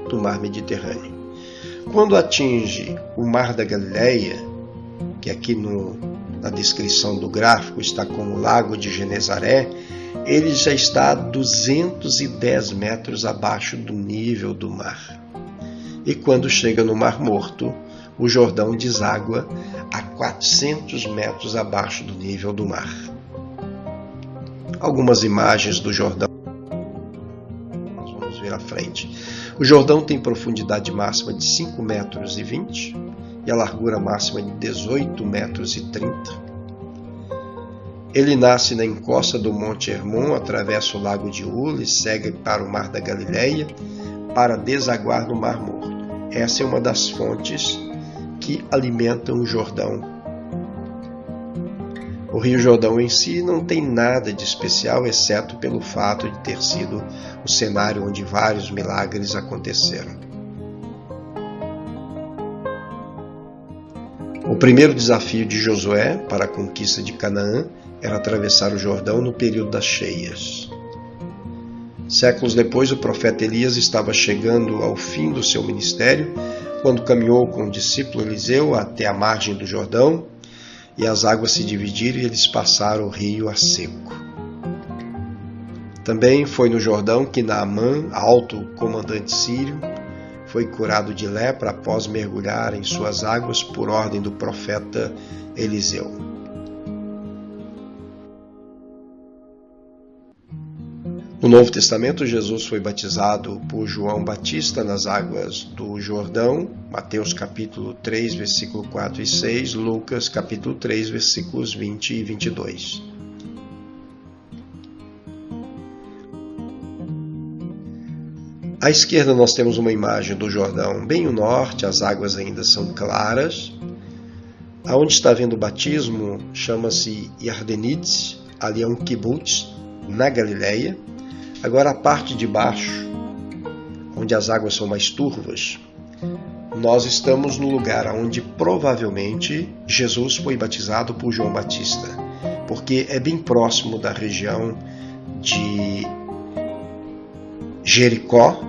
do mar Mediterrâneo. Quando atinge o Mar da Galileia, que aqui na descrição do gráfico está como Lago de Genezaré, ele já está a 210 metros abaixo do nível do mar. E quando chega no Mar Morto, o Jordão deságua a 400 metros abaixo do nível do mar. Algumas imagens do Jordão nós vamos ver à frente. O Jordão tem profundidade máxima de 5,20 metros e a largura máxima de 18,30 metros. Ele nasce na encosta do Monte Hermon, atravessa o Lago de Ul e segue para o Mar da Galileia para desaguar no Mar Morto. Essa é uma das fontes que alimentam o Jordão. O Rio Jordão em si não tem nada de especial, exceto pelo fato de ter sido o cenário onde vários milagres aconteceram. O primeiro desafio de Josué para a conquista de Canaã era atravessar o Jordão no período das cheias. Séculos depois, o profeta Elias estava chegando ao fim do seu ministério quando caminhou com o discípulo Eliseu até a margem do Jordão e as águas se dividiram e eles passaram o rio a seco. Também foi no Jordão que Naamã, alto comandante sírio, foi curado de lepra após mergulhar em suas águas por ordem do profeta Eliseu. No Novo Testamento, Jesus foi batizado por João Batista nas águas do Jordão, Mateus capítulo 3, versículo 4 e 6, Lucas capítulo 3, versículos 20 e 22. À esquerda nós temos uma imagem do Jordão bem no norte, as águas ainda são claras. Aonde está havendo o batismo chama-se Yardenitz, ali é um kibbutz, na Galileia. Agora a parte de baixo, onde as águas são mais turvas, nós estamos no lugar onde provavelmente Jesus foi batizado por João Batista, porque é bem próximo da região de Jericó,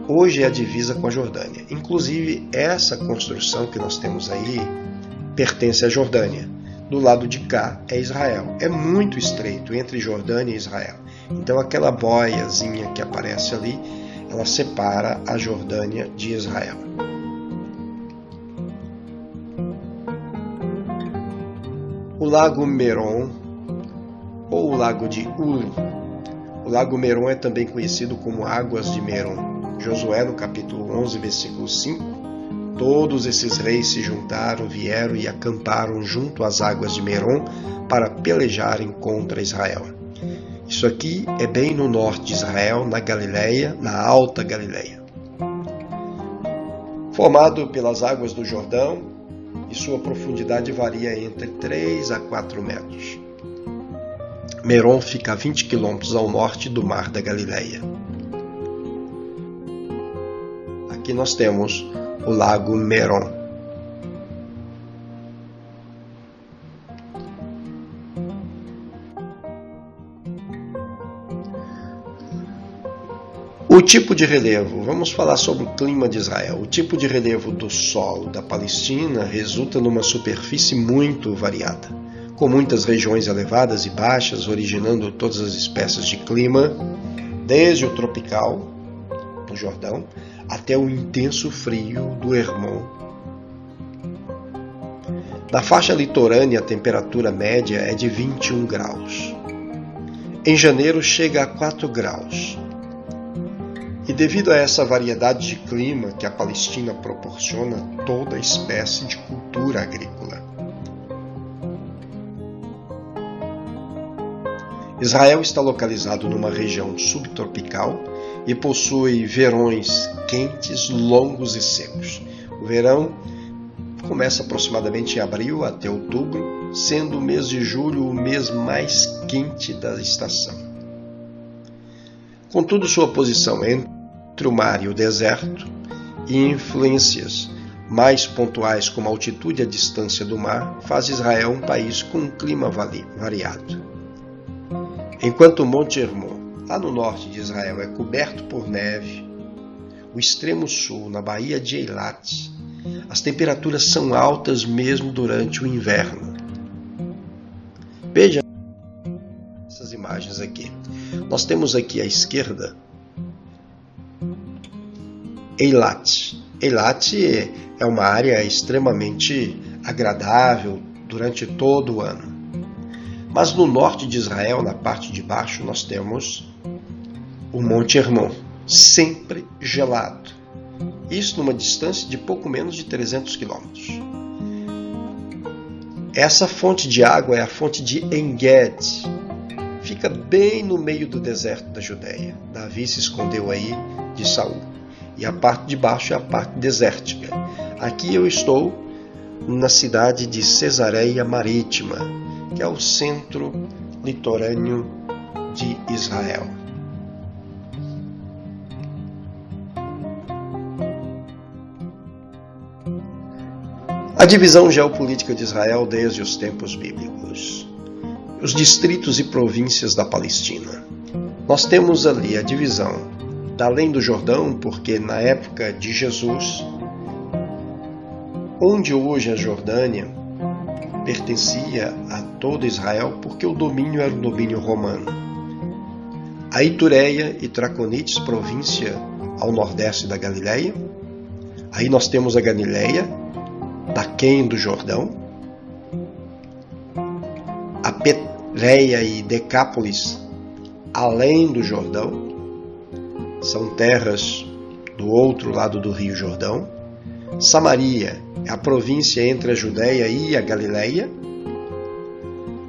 hoje é a divisa com a Jordânia. Inclusive, essa construção que nós temos aí pertence à Jordânia. Do lado de cá é Israel. É muito estreito entre Jordânia e Israel. Então aquela boiazinha que aparece ali, ela separa a Jordânia de Israel. O Lago Merom, ou o Lago de Uru. O Lago Merom é também conhecido como Águas de Merom. Josué, no capítulo 11, versículo 5, todos esses reis se juntaram, vieram e acamparam junto às águas de Merom para pelejarem contra Israel. Isso aqui é bem no norte de Israel, na Galileia, na Alta Galileia. Formado pelas águas do Jordão, e sua profundidade varia entre 3 a 4 metros. Merom fica a 20 quilômetros ao norte do Mar da Galileia. Aqui nós temos o Lago Merom. O tipo de relevo. Vamos falar sobre o clima de Israel. O tipo de relevo do solo da Palestina resulta numa superfície muito variada, com muitas regiões elevadas e baixas, originando todas as espécies de clima, desde o tropical, no Jordão, até o intenso frio do Hermon. Na faixa litorânea, a temperatura média é de 21 graus. Em janeiro chega a 4 graus. E devido a essa variedade de clima que a Palestina proporciona toda espécie de cultura agrícola. Israel está localizado numa região subtropical e possui verões quentes, longos e secos. O verão começa aproximadamente em abril até outubro, sendo o mês de julho o mês mais quente da estação. Contudo, sua posição entre o mar e o deserto e influências mais pontuais como a altitude e a distância do mar faz Israel um país com um clima variado. Enquanto o Monte Hermon, lá no norte de Israel, é coberto por neve, o extremo sul, na Baía de Eilat, as temperaturas são altas mesmo durante o inverno. Veja essas imagens aqui. Nós temos aqui à esquerda Eilat. Eilat é uma área extremamente agradável durante todo o ano. Mas no norte de Israel, na parte de baixo, nós temos o Monte Hermon, sempre gelado. Isso numa distância de pouco menos de 300 quilômetros. Essa fonte de água é a fonte de En-Gedi. Fica bem no meio do deserto da Judéia. Davi se escondeu aí de Saul. E a parte de baixo é a parte desértica. Aqui eu estou na cidade de Cesareia Marítima, que é o centro litorâneo de Israel. A divisão geopolítica de Israel desde os tempos bíblicos. Os distritos e províncias da Palestina. Nós temos ali a divisão da além do Jordão, porque na época de Jesus, onde hoje a Jordânia pertencia a todo Israel, porque o domínio era o domínio romano. A Itureia e Traconites, província ao nordeste da Galileia. Aí nós temos a Galileia, daquém do Jordão. A Petreia e Decápolis, além do Jordão. São terras do outro lado do Rio Jordão. Samaria é a província entre a Judéia e a Galileia.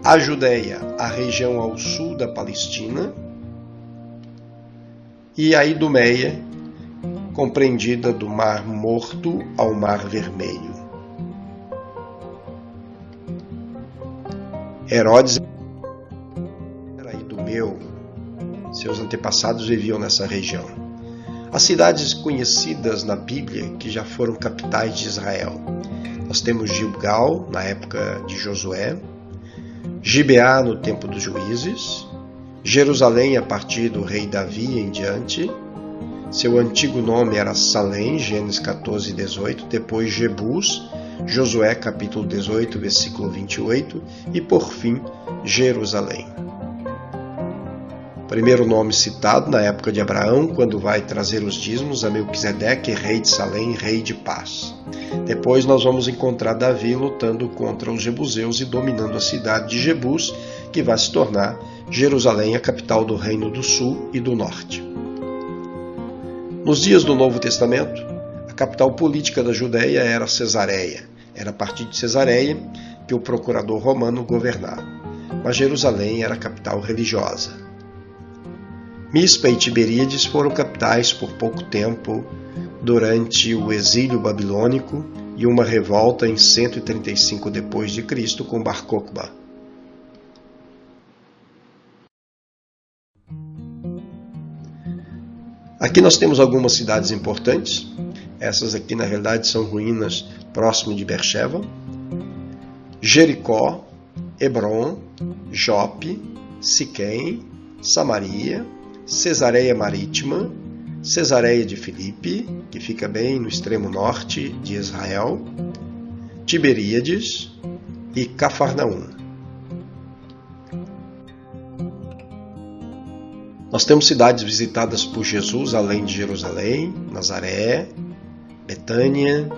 A Judéia, a região ao sul da Palestina. E a Idumeia, compreendida do Mar Morto ao Mar Vermelho. Herodes era idumeu. Seus antepassados viviam nessa região. As cidades conhecidas na Bíblia que já foram capitais de Israel. Nós temos Gilgal, na época de Josué, Gibeá, no tempo dos juízes, Jerusalém, a partir do rei Davi em diante. Seu antigo nome era Salém, Gênesis 14, 18, depois Jebus, Josué, capítulo 18, versículo 28, e por fim, Jerusalém. Primeiro nome citado na época de Abraão, quando vai trazer os dízimos a Melquisedeque, rei de Salém, rei de paz. Depois nós vamos encontrar Davi lutando contra os jebuseus e dominando a cidade de Jebus, que vai se tornar Jerusalém, a capital do reino do sul e do norte. Nos dias do Novo Testamento, a capital política da Judéia era Cesareia. Era a partir de Cesareia que o procurador romano governava. Mas Jerusalém era a capital religiosa. Mispa e Tiberíades foram capitais por pouco tempo durante o exílio babilônico e uma revolta em 135 d.C. com Bar Cokhba. Aqui nós temos algumas cidades importantes. Essas aqui na realidade são ruínas próximo de Beersheba. Jericó, Hebron, Jope, Siquém, Samaria, Cesareia Marítima, Cesareia de Filipe, que fica bem no extremo norte de Israel, Tiberíades e Cafarnaum. Nós temos cidades visitadas por Jesus além de Jerusalém, Nazaré, Betânia,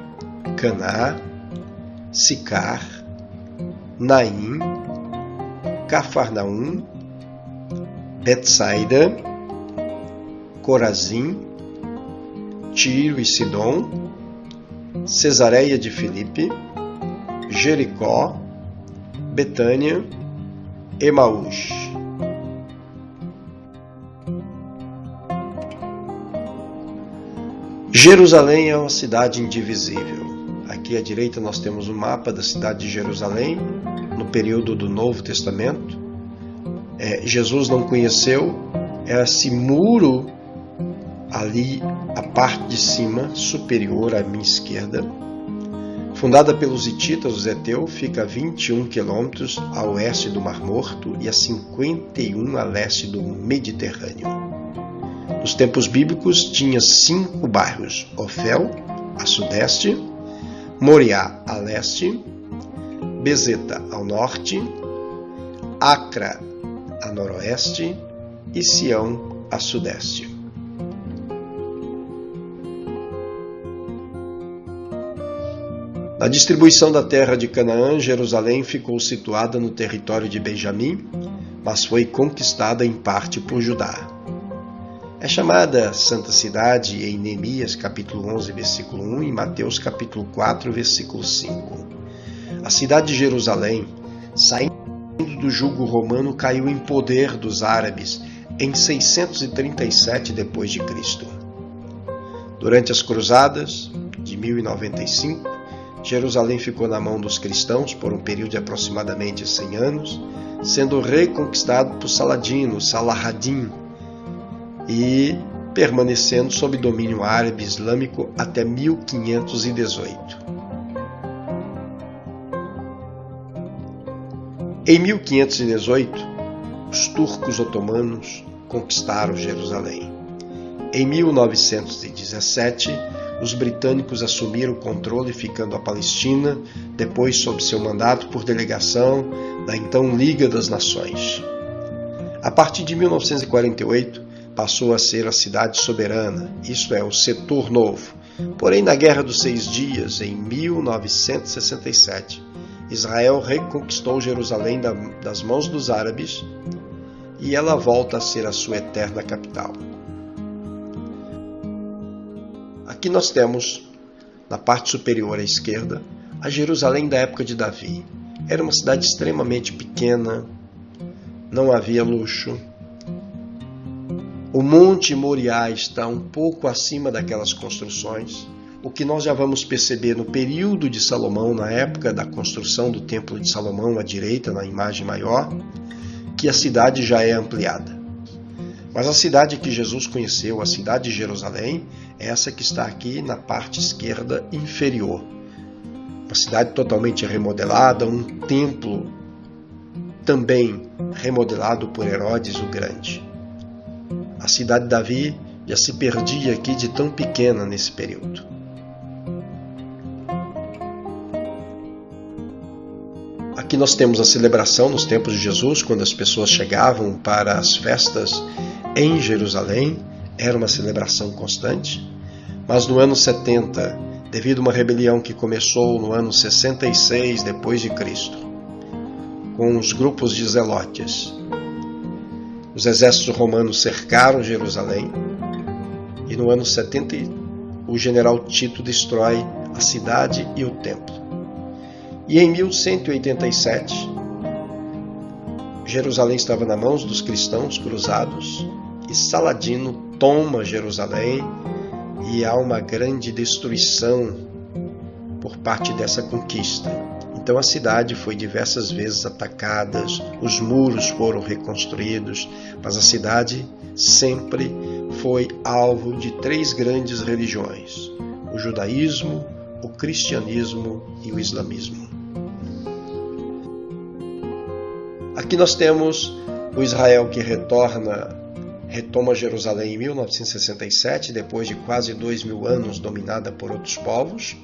Caná, Sicar, Naim, Cafarnaum, Betsaida, Corazim, Tiro e Sidom, Cesareia de Filipe, Jericó, Betânia, Emaús. Jerusalém é uma cidade indivisível. Aqui à direita nós temos um mapa da cidade de Jerusalém, no período do Novo Testamento. Jesus não conheceu esse muro ali, a parte de cima, superior à minha esquerda. Fundada pelos hititas, os heteus, fica a 21 quilômetros a oeste do Mar Morto e a 51 a leste do Mediterrâneo. Nos tempos bíblicos tinha 5 bairros: Ofel, a sudeste, Moriá, a leste, Bezeta, ao norte, Acra, a noroeste e Sião, a sudeste. Na distribuição da terra de Canaã, Jerusalém ficou situada no território de Benjamim, mas foi conquistada em parte por Judá. É chamada Santa Cidade em Neemias capítulo 11, versículo 1 e Mateus capítulo 4, versículo 5. A cidade de Jerusalém, saindo do jugo romano, caiu em poder dos árabes em 637 d.C. Durante as cruzadas de 1095, Jerusalém ficou na mão dos cristãos por um período de aproximadamente 100 anos, sendo reconquistado por Saladino, Salahaddin, e permanecendo sob domínio árabe islâmico até 1518. Em 1518, os turcos otomanos conquistaram Jerusalém. Em 1917, os britânicos assumiram o controle, ficando a Palestina, depois sob seu mandato por delegação da então Liga das Nações. A partir de 1948, passou a ser a cidade soberana, isto é, o setor novo. Porém, na Guerra dos 6 Dias, em 1967, Israel reconquistou Jerusalém das mãos dos árabes e ela volta a ser a sua eterna capital. Aqui nós temos, na parte superior à esquerda, a Jerusalém da época de Davi. Era uma cidade extremamente pequena, não havia luxo. O Monte Moriá está um pouco acima daquelas construções, o que nós já vamos perceber no período de Salomão, na época da construção do Templo de Salomão, à direita, na imagem maior, que a cidade já é ampliada. Mas a cidade que Jesus conheceu, a cidade de Jerusalém, é essa que está aqui na parte esquerda inferior. Uma cidade totalmente remodelada, um templo também remodelado por Herodes o Grande. A cidade de Davi já se perdia aqui de tão pequena nesse período. Aqui nós temos a celebração nos tempos de Jesus, quando as pessoas chegavam para as festas em Jerusalém. Era uma celebração constante. Mas no ano 70, devido a uma rebelião que começou no ano 66 depois de Cristo, com os grupos de zelotes, os exércitos romanos cercaram Jerusalém e no ano 70 o general Tito destrói a cidade e o templo. E em 1187, Jerusalém estava nas mãos dos cristãos cruzados e Saladino toma Jerusalém e há uma grande destruição por parte dessa conquista. Então a cidade foi diversas vezes atacada, os muros foram reconstruídos, mas a cidade sempre foi alvo de 3 grandes religiões: o judaísmo, o cristianismo e o islamismo. Aqui nós temos o Israel que retoma Jerusalém em 1967, depois de quase 2000 anos dominada por outros povos.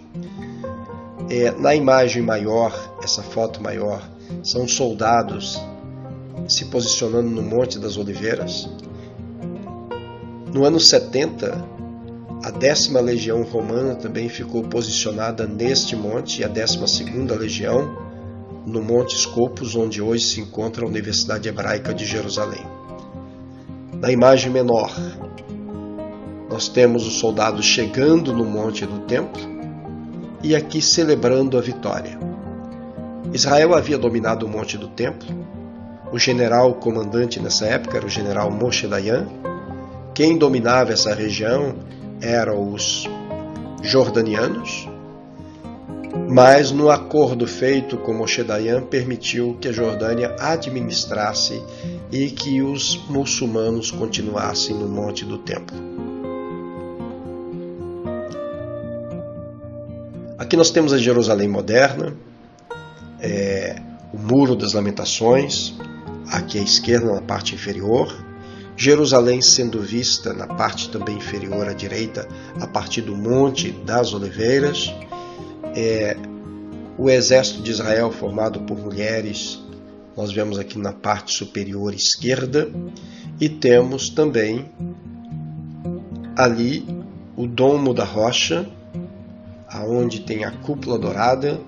Na imagem maior, essa foto maior, são soldados se posicionando no Monte das Oliveiras. No ano 70, a 10ª Legião Romana também ficou posicionada neste monte, e a 12ª Legião no Monte Scopus, onde hoje se encontra a Universidade Hebraica de Jerusalém. Na imagem menor, nós temos os soldados chegando no Monte do Templo e aqui celebrando a vitória. Israel havia dominado o Monte do Templo. O general comandante nessa época era o general Moshe Dayan. Quem dominava essa região eram os jordanianos, mas no acordo feito com Moshe Dayan permitiu que a Jordânia administrasse e que os muçulmanos continuassem no Monte do Templo. Aqui nós temos a Jerusalém moderna, o Muro das Lamentações, aqui à esquerda na parte inferior, Jerusalém sendo vista na parte também inferior à direita, a partir do Monte das Oliveiras, o exército de Israel formado por mulheres, nós vemos aqui na parte superior esquerda, e temos também ali o Domo da Rocha, aonde tem a cúpula dourada.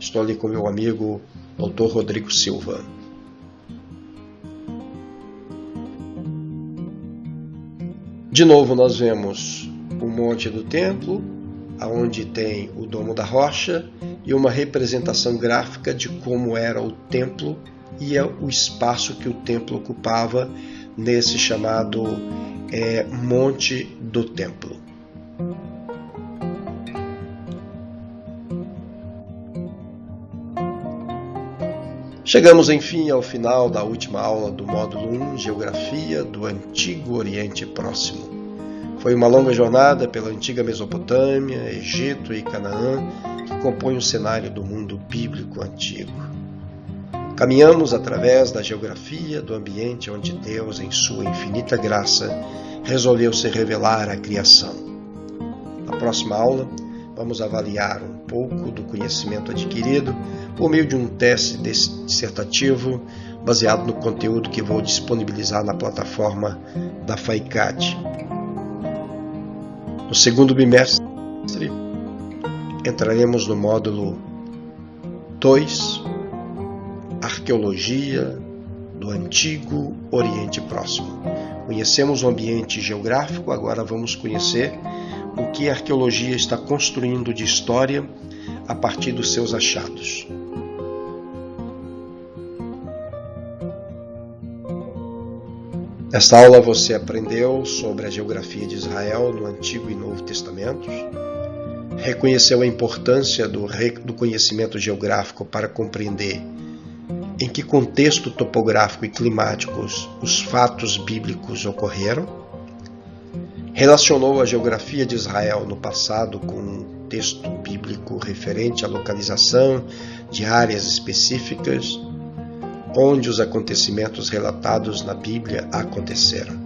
Estou ali com meu amigo Dr. Rodrigo Silva. De novo nós vemos o Monte do Templo, aonde tem o Domo da Rocha e uma representação gráfica de como era o templo e o espaço que o templo ocupava nesse chamado Monte do Templo. Chegamos, enfim, ao final da última aula do módulo 1, Geografia do Antigo Oriente Próximo. Foi uma longa jornada pela antiga Mesopotâmia, Egito e Canaã, que compõe o cenário do mundo bíblico antigo. Caminhamos através da geografia do ambiente onde Deus, em sua infinita graça, resolveu se revelar à criação. Na próxima aula, vamos avaliar um pouco do conhecimento adquirido por meio de um teste dissertativo baseado no conteúdo que vou disponibilizar na plataforma da FAICAD. No segundo bimestre, entraremos no módulo 2, Arqueologia do Antigo Oriente Próximo. Conhecemos o ambiente geográfico, agora vamos conhecer o que a arqueologia está construindo de história a partir dos seus achados. Nesta aula você aprendeu sobre a geografia de Israel no Antigo e Novo Testamentos, reconheceu a importância do conhecimento geográfico para compreender em que contexto topográfico e climáticos os fatos bíblicos ocorreram, relacionou a geografia de Israel no passado com um texto bíblico referente à localização de áreas específicas onde os acontecimentos relatados na Bíblia aconteceram.